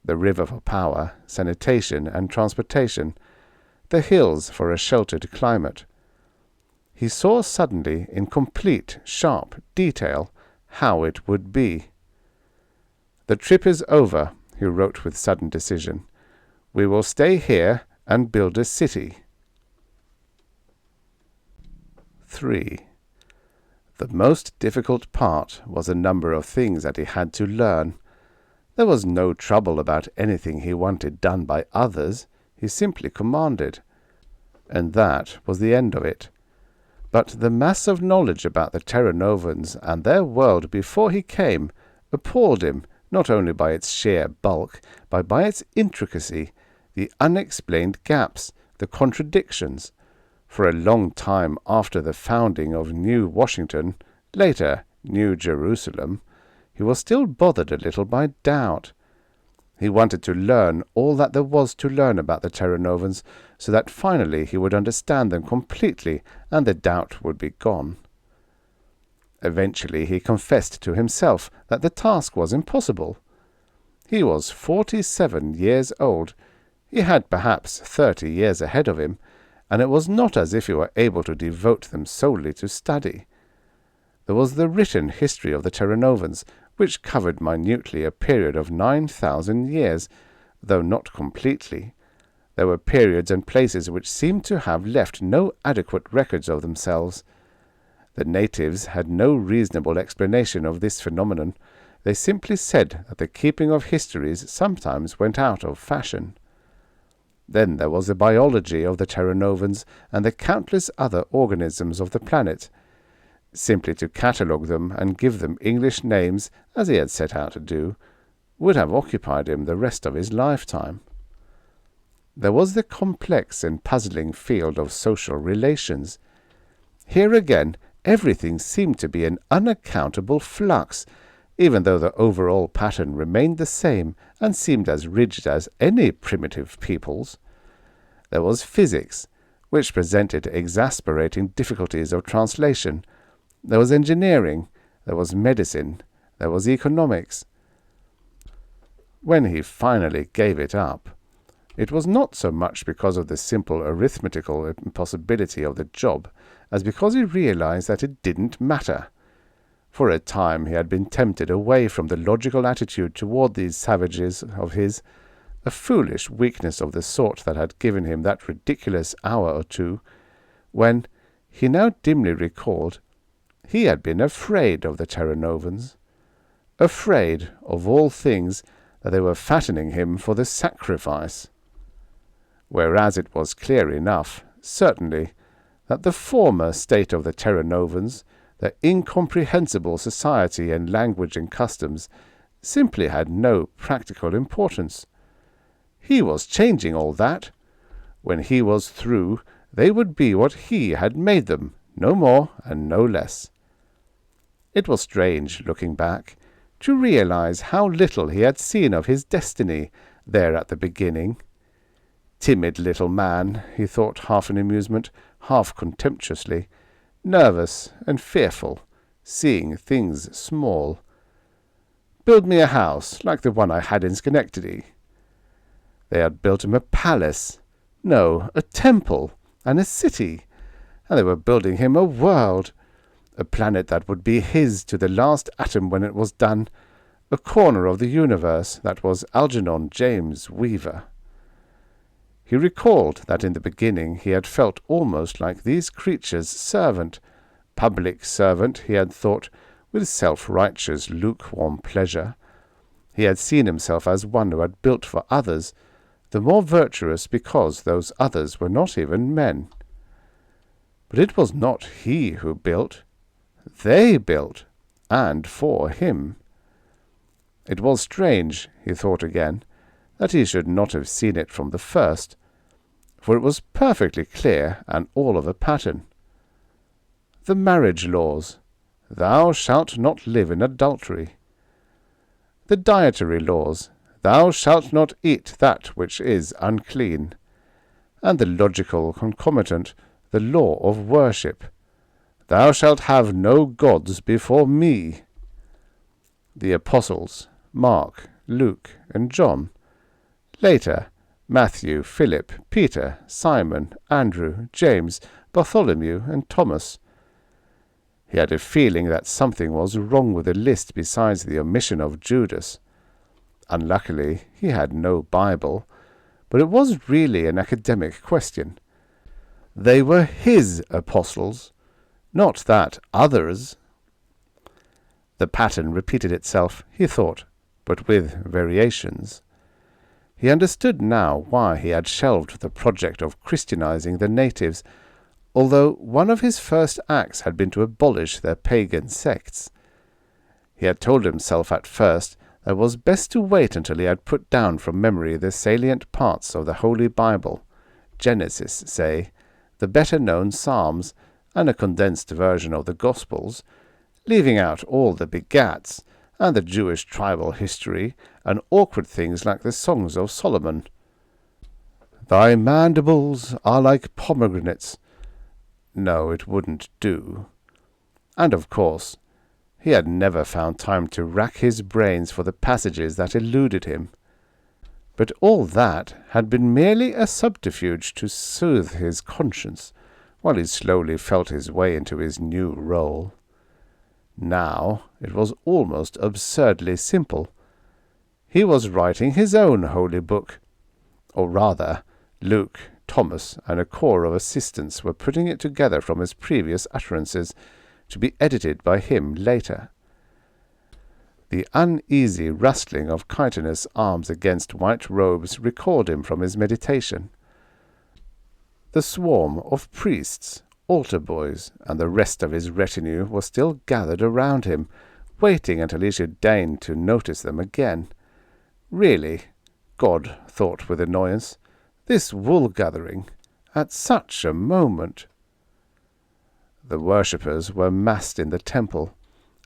The river for power, sanitation, and transportation, the hills for a sheltered climate. He saw suddenly, in complete, sharp detail, how it would be. "The trip is over," he wrote with sudden decision. "We will stay here and build a city." 3. The most difficult part was a number of things that he had to learn. There was no trouble about anything he wanted done by others. He simply commanded. And that was the end of it. But the mass of knowledge about the Terranovans and their world before he came appalled him, not only by its sheer bulk, but by its intricacy, the unexplained gaps, the contradictions. For a long time after the founding of New Washington, later New Jerusalem, he was still bothered a little by doubt. He wanted to learn all that there was to learn about the Terranovans, so that finally he would understand them completely and the doubt would be gone. Eventually he confessed to himself that the task was impossible. He was 47 years old. He had perhaps 30 years ahead of him, and it was not as if he were able to devote them solely to study. There was the written history of the Terranovans, which covered minutely a period of 9,000 years, though not completely. There were periods and places which seemed to have left no adequate records of themselves. The natives had no reasonable explanation of this phenomenon. They simply said that the keeping of histories sometimes went out of fashion. Then there was the biology of the Terranovans and the countless other organisms of the planet. Simply to catalogue them and give them English names, as he had set out to do, would have occupied him the rest of his lifetime. There was the complex and puzzling field of social relations. Here again, everything seemed to be an unaccountable flux, even though the overall pattern remained the same and seemed as rigid as any primitive people's. There was physics, which presented exasperating difficulties of translation. There was engineering, there was medicine, there was economics. When he finally gave it up, it was not so much because of the simple arithmetical impossibility of the job, as because he realized that it didn't matter. For a time he had been tempted away from the logical attitude toward these savages of his, a foolish weakness of the sort that had given him that ridiculous hour or two, when, he now dimly recalled, he had been afraid of the Terranovans, afraid, of all things, that they were fattening him for the sacrifice. Whereas it was clear enough, certainly, that the former state of the Terranovans, their incomprehensible society and language and customs, simply had no practical importance. He was changing all that. When he was through, they would be what he had made them, no more and no less. It was strange, looking back, to realize how little he had seen of his destiny there at the beginning. Timid little man, he thought, half in amusement, half contemptuously, nervous and fearful, seeing things small. Build me a house like the one I had in Schenectady. They had built him a palace, no, a temple, and a city, and they were building him a world, a planet that would be his to the last atom when it was done, a corner of the universe that was Algernon James Weaver. He recalled that in the beginning he had felt almost like these creatures' servant, public servant, he had thought, with self-righteous, lukewarm pleasure. He had seen himself as one who had built for others, the more virtuous because those others were not even men. But it was not he who built. They built, and for him. It was strange, he thought again, that he should not have seen it from the first, for it was perfectly clear and all of a pattern. The marriage laws, Thou shalt not live in adultery. The dietary laws, Thou shalt not eat that which is unclean. And the logical concomitant, the law of worship, Thou shalt have no gods before me. The apostles, Mark, Luke, and John. Later, Matthew, Philip, Peter, Simon, Andrew, James, Bartholomew, and Thomas. He had a feeling that something was wrong with the list besides the omission of Judas. Unluckily, he had no Bible, but it was really an academic question. They were his apostles, not that others. The pattern repeated itself, he thought, but with variations. He understood now why he had shelved the project of Christianizing the natives, although one of his first acts had been to abolish their pagan sects. He had told himself at first that it was best to wait until he had put down from memory the salient parts of the Holy Bible, Genesis, say, the better-known Psalms, and a condensed version of the Gospels, leaving out all the begats, and the Jewish tribal history, and awkward things like the Songs of Solomon. Thy mandibles are like pomegranates. No, it wouldn't do. And of course, he had never found time to rack his brains for the passages that eluded him. But all that had been merely a subterfuge to soothe his conscience, while he slowly felt his way into his new role. Now it was almost absurdly simple. He was writing his own holy book, or rather, Luke, Thomas, and a corps of assistants were putting it together from his previous utterances, to be edited by him later. The uneasy rustling of chitinous arms against white robes recalled him from his meditation. The swarm of priests, altar boys, and the rest of his retinue was still gathered around him, waiting until he should deign to notice them again. Really, God thought with annoyance, this wool-gathering, at such a moment. The worshippers were massed in the temple.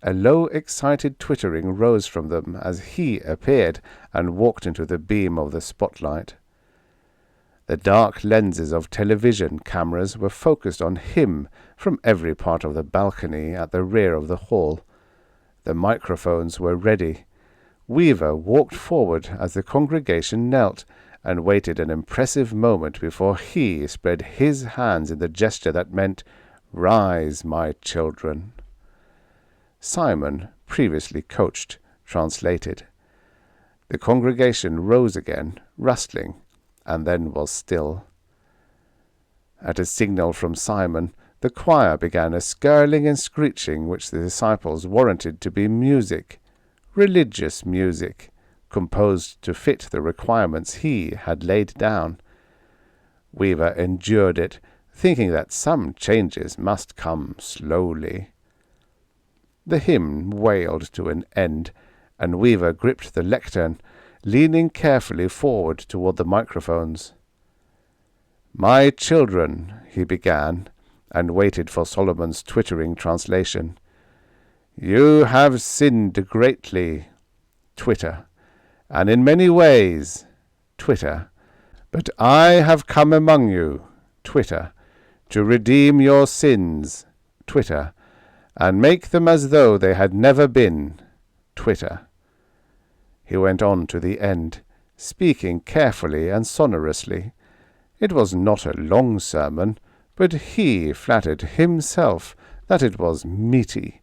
A low, excited twittering rose from them as he appeared and walked into the beam of the spotlight. The dark lenses of television cameras were focused on him from every part of the balcony at the rear of the hall. The microphones were ready. Weaver walked forward as the congregation knelt, and waited an impressive moment before he spread his hands in the gesture that meant, "Rise, my children." Simon, previously coached, translated. The congregation rose again, rustling, and then was still. At a signal from Simon, the choir began a skirling and screeching which the disciples warranted to be music, religious music, composed to fit the requirements he had laid down. Weaver endured it, thinking that some changes must come slowly. The hymn wailed to an end, and Weaver gripped the lectern, leaning carefully forward toward the microphones. "My children," he began, and waited for Solomon's twittering translation. "You have sinned greatly," twitter, "and in many ways," twitter, "but I have come among you," twitter, "to redeem your sins," twitter, "and make them as though they had never been," twitter. He went on to the end, speaking carefully and sonorously. It was not a long sermon, but he flattered himself that it was meaty.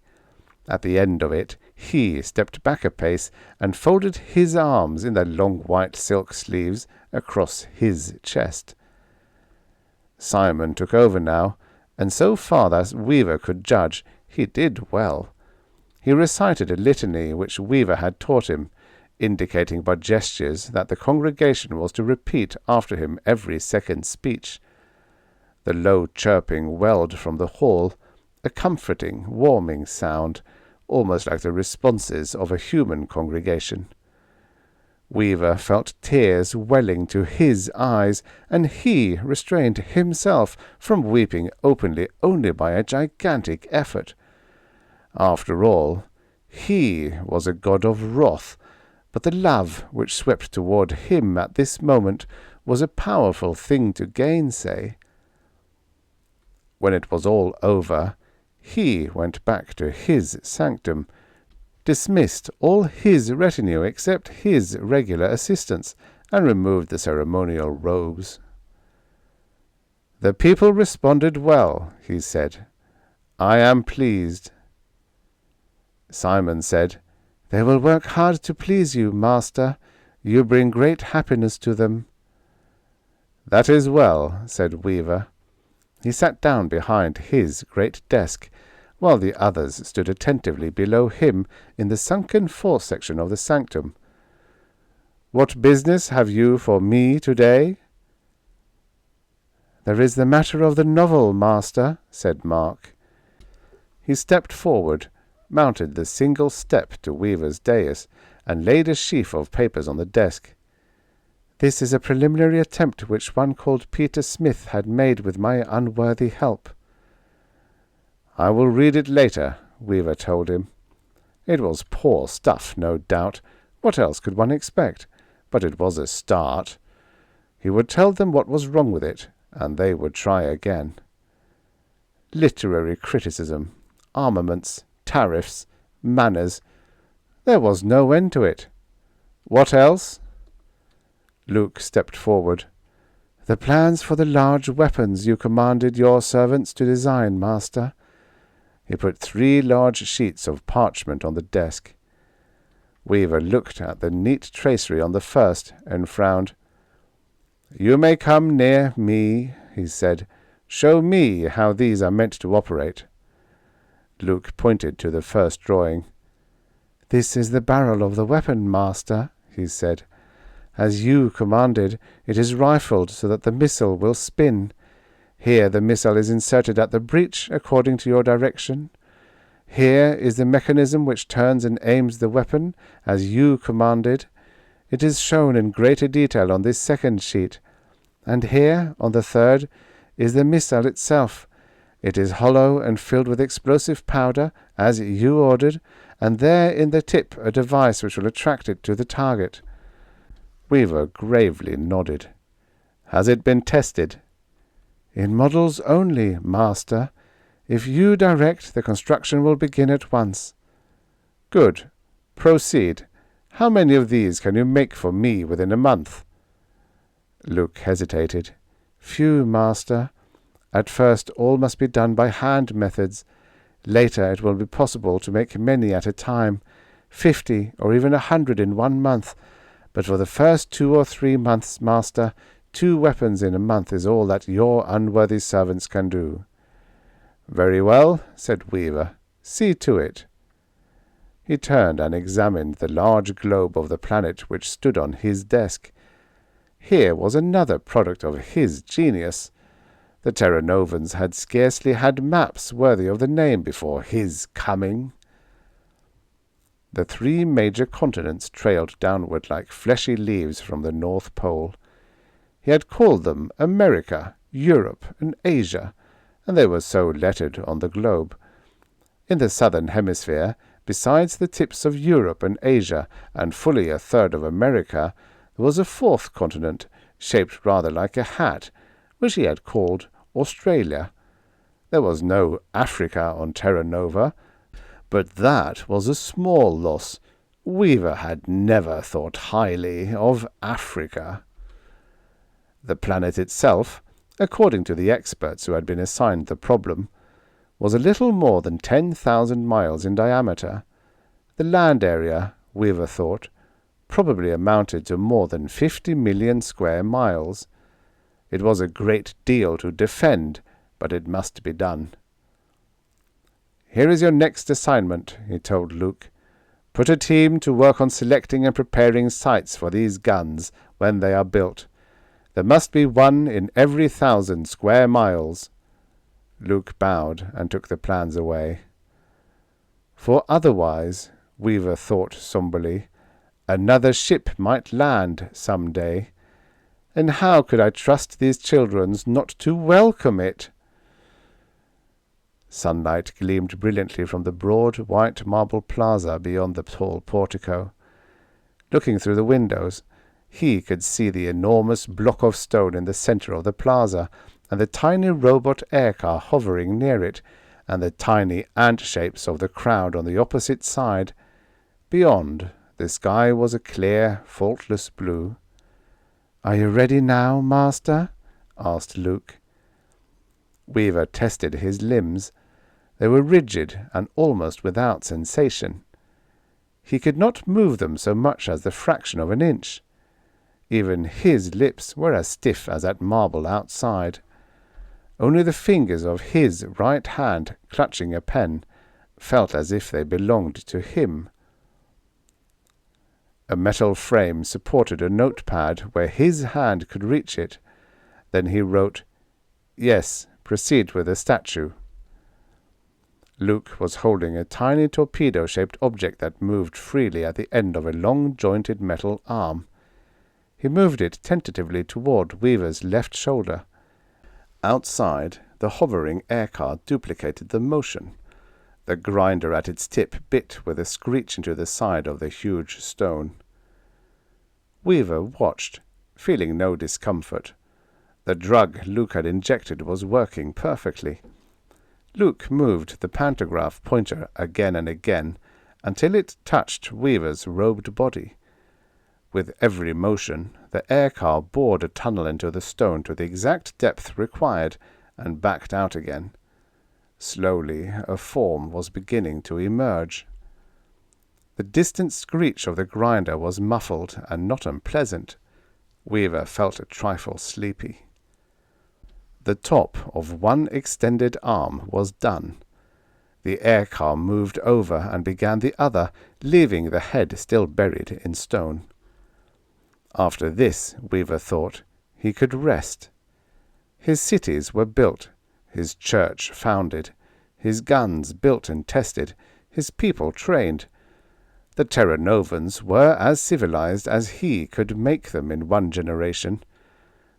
At the end of it, he stepped back a pace and folded his arms in their long white silk sleeves across his chest. Simon took over now, and so far as Weaver could judge, he did well. He recited a litany which Weaver had taught him, indicating by gestures that the congregation was to repeat after him every second speech. The low chirping welled from the hall, a comforting, warming sound, almost like the responses of a human congregation. Weaver felt tears welling to his eyes, and he restrained himself from weeping openly only by a gigantic effort. After all, he was a god of wrath, but the love which swept toward him at this moment was a powerful thing to gainsay. When it was all over, he went back to his sanctum, dismissed all his retinue except his regular assistants, and removed the ceremonial robes. "The people responded well," he said. "I am pleased." Simon said, "They will work hard to please you, Master. You bring great happiness to them." "That is well," said Weaver. He sat down behind his great desk, while the others stood attentively below him in the sunken foresection of the sanctum. "What business have you for me today?" "There is the matter of the novel, Master," said Mark. He stepped forward, mounted the single step to Weaver's dais, and laid a sheaf of papers on the desk. "This is a preliminary attempt which one called Peter Smith had made with my unworthy help." "I will read it later," Weaver told him. It was poor stuff, no doubt. What else could one expect? But it was a start. He would tell them what was wrong with it, and they would try again. Literary criticism, armaments, tariffs, manners. There was no end to it. What else? Luke stepped forward. "The plans for the large weapons you commanded your servants to design, Master." He put 3 large sheets of parchment on the desk. Weaver looked at the neat tracery on the first and frowned. "You may come near me," he said. "Show me how these are meant to operate." Luke pointed to the first drawing. "This is the barrel of the weapon, Master," he said. "As you commanded, it is rifled so that the missile will spin. Here the missile is inserted at the breech according to your direction. Here is the mechanism which turns and aims the weapon, as you commanded. It is shown in greater detail on this second sheet. And here, on the third, is the missile itself. It is hollow and filled with explosive powder, as you ordered, and there in the tip a device which will attract it to the target." Weaver gravely nodded. "Has it been tested?" "In models only, Master. If you direct, the construction will begin at once." "Good. Proceed. How many of these can you make for me within a month?" Luke hesitated. "Few, Master. At first all must be done by hand methods. Later it will be possible to make many at a time, 50 or even 100 in 1 month. But for the first 2 or 3 months, Master, 2 weapons in a month is all that your unworthy servants can do." "Very well," said Weaver. "See to it." He turned and examined the large globe of the planet which stood on his desk. Here was another product of his genius. The Terranovans had scarcely had maps worthy of the name before his coming. The 3 major continents trailed downward like fleshy leaves from the North Pole. He had called them America, Europe, and Asia, and they were so lettered on the globe. In the southern hemisphere, besides the tips of Europe and Asia, and fully a third of America, there was a 4th continent, shaped rather like a hat, which he had called Australia. There was no Africa on Terra Nova, but that was a small loss. Weaver had never thought highly of Africa. The planet itself, according to the experts who had been assigned the problem, was a little more than 10,000 miles in diameter. The land area, Weaver thought, probably amounted to more than 50 million square miles. It was a great deal to defend, but it must be done. "Here is your next assignment," he told Luke. "Put a team to work on selecting and preparing sites for these guns when they are built. There must be 1 in every 1,000 square miles." Luke bowed and took the plans away. For otherwise, Weaver thought somberly, another ship might land some day. And how could I trust these children not to welcome it? Sunlight gleamed brilliantly from the broad white marble plaza beyond the tall portico. Looking through the windows, he could see the enormous block of stone in the center of the plaza, and the tiny robot aircar hovering near it, and the tiny ant shapes of the crowd on the opposite side. Beyond, the sky was a clear, faultless blue. "Are you ready now, Master?" asked Luke. Weaver tested his limbs. They were rigid and almost without sensation. He could not move them so much as the fraction of an inch. Even his lips were as stiff as that marble outside. Only the fingers of his right hand, clutching a pen, felt as if they belonged to him. A metal frame supported a notepad where his hand could reach it. Then he wrote, "Yes, proceed with the statue." Luke was holding a tiny torpedo-shaped object that moved freely at the end of a long jointed metal arm. He moved it tentatively toward Weaver's left shoulder. Outside, the hovering aircar duplicated the motion. The grinder at its tip bit with a screech into the side of the huge stone. Weaver watched, feeling no discomfort. The drug Luke had injected was working perfectly. Luke moved the pantograph pointer again and again until it touched Weaver's robed body. With every motion, the aircar bored a tunnel into the stone to the exact depth required and backed out again. Slowly, a form was beginning to emerge. The distant screech of the grinder was muffled and not unpleasant. Weaver felt a trifle sleepy. The top of one extended arm was done. The aircar moved over and began the other, leaving the head still buried in stone. After this, Weaver thought, he could rest. His cities were built, his church founded, his guns built and tested, his people trained. The Terra Novans were as civilized as he could make them in one generation.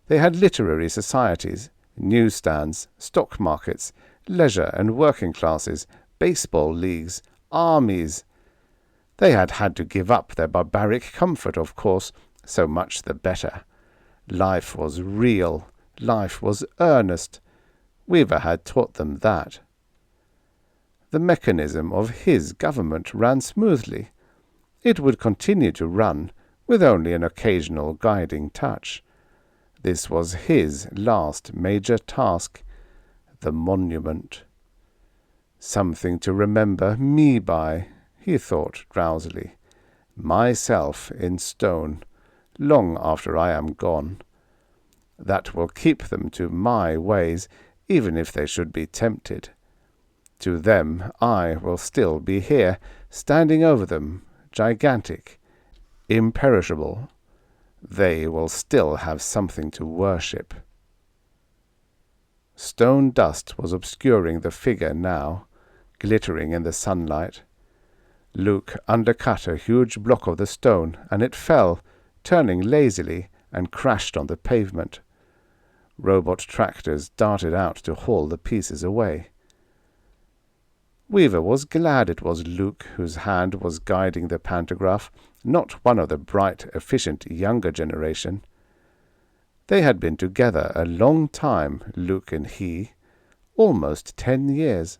They had literary societies, newsstands, stock markets, leisure and working classes, baseball leagues, armies. They had had to give up their barbaric comfort, of course, so much the better. Life was real. Life was earnest. Weaver had taught them that. The mechanism of his government ran smoothly. It would continue to run, with only an occasional guiding touch. This was his last major task, the monument. Something to remember me by, he thought drowsily. Myself in stone, long after I am gone. That will keep them to my ways, even if they should be tempted. To them I will still be here, standing over them, gigantic, imperishable. They will still have something to worship. Stone dust was obscuring the figure now, glittering in the sunlight. Luke undercut a huge block of the stone, and it fell, turning lazily, and crashed on the pavement. Robot tractors darted out to haul the pieces away. Weaver was glad it was Luke whose hand was guiding the pantograph, not one of the bright, efficient younger generation. They had been together a long time, Luke and he, almost 10 years.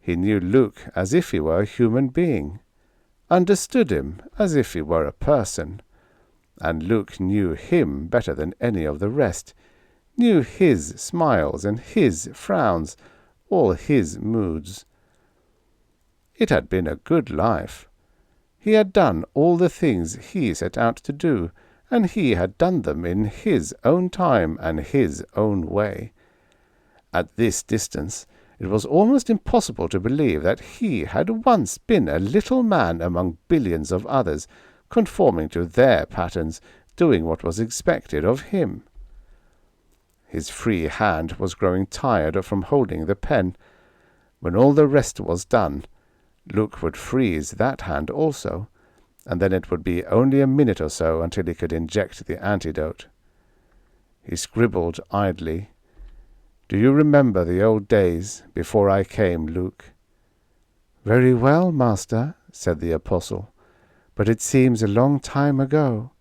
He knew Luke as if he were a human being, understood him as if he were a person, and Luke knew him better than any of the rest, knew his smiles and his frowns, all his moods. It had been a good life. He had done all the things he set out to do, and he had done them in his own time and his own way. At this distance, it was almost impossible to believe that he had once been a little man among billions of others, conforming to their patterns, doing what was expected of him. His free hand was growing tired from holding the pen. When all the rest was done, Luke would freeze that hand also, and then it would be only a minute or so until he could inject the antidote. He scribbled idly. Do you remember the old days before I came, Luke?" "Very well, master," said the apostle, "but it seems a long time ago."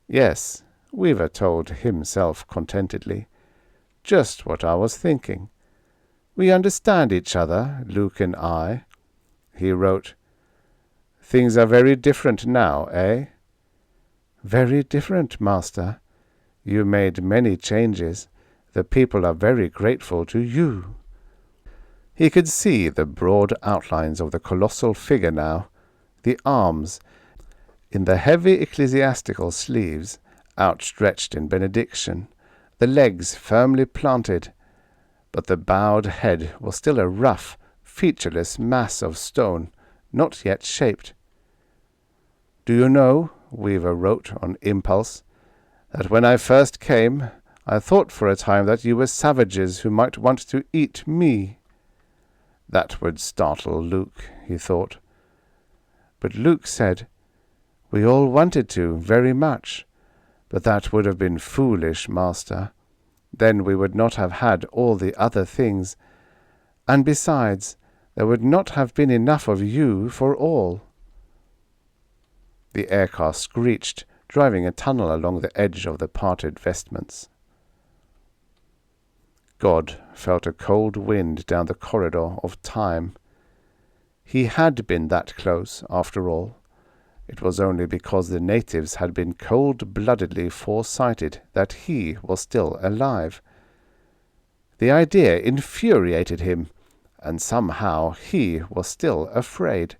"Yes," Weaver told himself contentedly. "Just what I was thinking. We understand each other, Luke and I." He wrote, "Things are very different now, eh?" "Very different, master." "You made many changes. The people are very grateful to you." He could see the broad outlines of the colossal figure now, the arms, in the heavy ecclesiastical sleeves, outstretched in benediction, the legs firmly planted, but the bowed head was still a rough, featureless mass of stone, not yet shaped. "Do you know," Weaver wrote on impulse, "that when I first came, I thought for a time that you were savages who might want to eat me." That would startle Luke, he thought. But Luke said, "We all wanted to, very much. But that would have been foolish, master. Then we would not have had all the other things. And besides, there would not have been enough of you for all." The aircar screeched, driving a tunnel along the edge of the parted vestments. God felt a cold wind down the corridor of time. He had been that close, after all. It was only because the natives had been cold-bloodedly foresighted that he was still alive. The idea infuriated him, and somehow he was still afraid.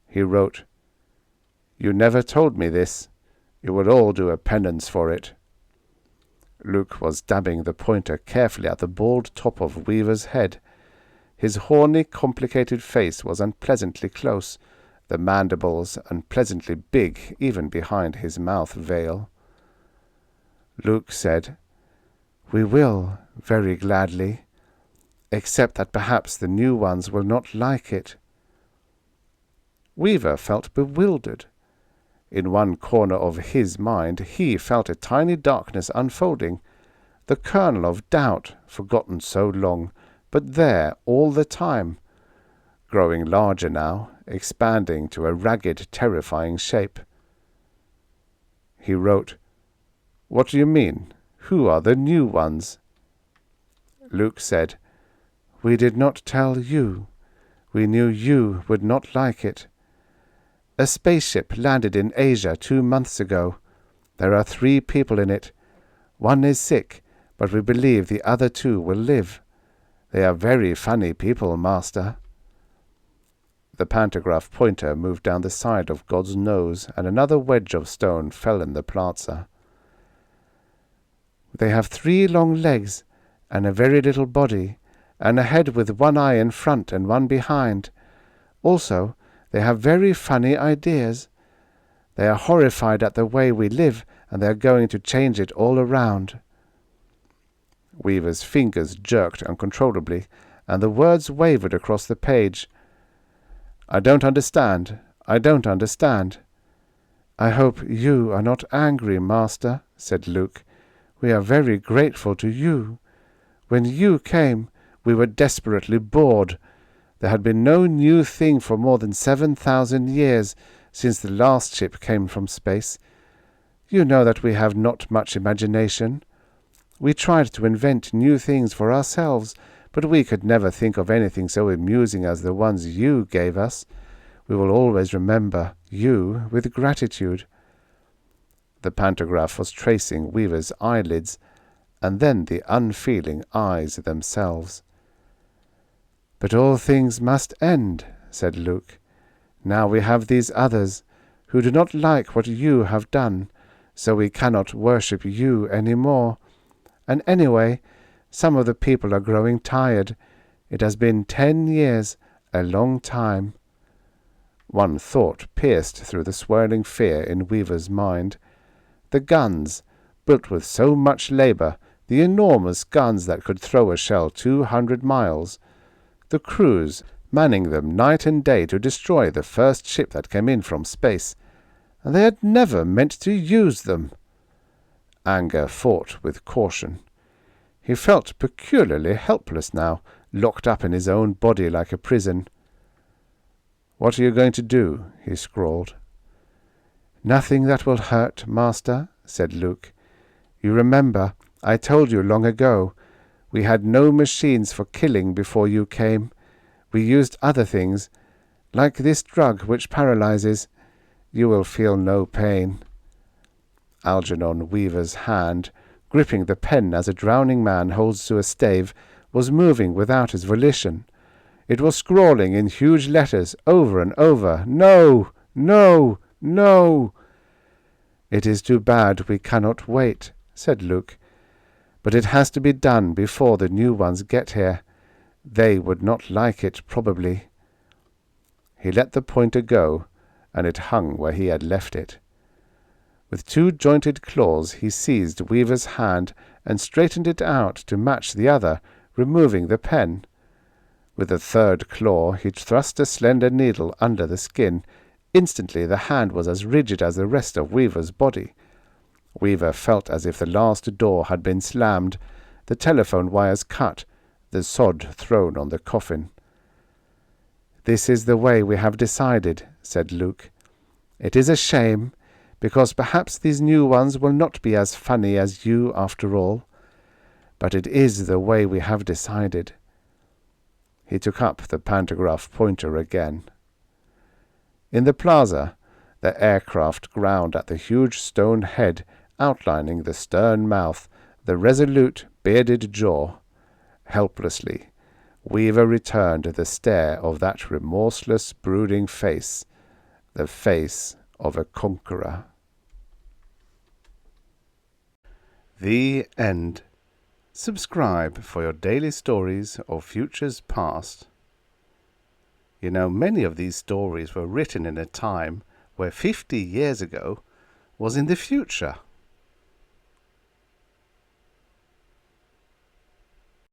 He wrote, "You never told me this. You will all do a penance for it." Luke was dabbing the pointer carefully at the bald top of Weaver's head. His horny, complicated face was unpleasantly close, the mandibles unpleasantly big even behind his mouth veil. Luke said, "We will, very gladly, except that perhaps the new ones will not like it." Weaver felt bewildered. In one corner of his mind he felt a tiny darkness unfolding, the kernel of doubt, forgotten so long, but there all the time, growing larger now, expanding to a ragged, terrifying shape. He wrote, "What do you mean? Who are the new ones?" Luke said, "We did not tell you. We knew you would not like it. A spaceship landed in Asia 2 months ago. There are 3 people in it. One is sick, but we believe the other 2 will live. They are very funny people, master." The pantograph pointer moved down the side of God's nose, and another wedge of stone fell in the plaza. "They have 3 long legs, and a very little body, and a head with 1 eye in front and 1 behind. Also, they have very funny ideas. They are horrified at the way we live, and they are going to change it all around." Weaver's fingers jerked uncontrollably, and the words wavered across the page. "I don't understand. I don't understand." "I hope you are not angry, master," said Luke. "We are very grateful to you. When you came, we were desperately bored. There had been no new thing for more than 7,000 years since the last ship came from space. You know that we have not much imagination. We tried to invent new things for ourselves, but we could never think of anything so amusing as the ones you gave us. We will always remember you with gratitude." The pantograph was tracing Weaver's eyelids, and then the unfeeling eyes themselves. "But all things must end," said Luke. "Now we have these others, who do not like what you have done, so we cannot worship you any more. And anyway, some of the people are growing tired. It has been 10 years, a long time." One thought pierced through the swirling fear in Weaver's mind. The guns, built with so much labor, the enormous guns that could throw a shell 200 miles. The crews, manning them night and day to destroy the first ship that came in from space. And they had never meant to use them. Anger fought with caution. He felt peculiarly helpless now, locked up in his own body like a prison. "What are you going to do?" he scrawled. "Nothing that will hurt, Master," said Luke. "You remember, I told you long ago, we had no machines for killing before you came. We used other things, like this drug which paralyzes. You will feel no pain." Algernon Weaver's hand, gripping the pen as a drowning man holds to a stave, was moving without his volition. It was scrawling in huge letters over and over, "No! No! No!" "It is too bad we cannot wait," said Luke. "But it has to be done before the new ones get here. They would not like it, probably." He let the pointer go, and it hung where he had left it. With two jointed claws he seized Weaver's hand and straightened it out to match the other, removing the pen. With the third claw he thrust a slender needle under the skin. Instantly the hand was as rigid as the rest of Weaver's body. Weaver felt as if the last door had been slammed, the telephone wires cut, the sod thrown on the coffin. "This is the way we have decided," said Luke. "It is a shame, because perhaps these new ones will not be as funny as you after all. But it is the way we have decided." He took up the pantograph pointer again. In the plaza, the aircraft ground at the huge stone head, outlining the stern mouth, the resolute, bearded jaw. Helplessly, Weaver returned the stare of that remorseless, brooding face, the face of a conqueror. The end. Subscribe for your daily stories of futures past. You know, many of these stories were written in a time where 50 years ago was in the future.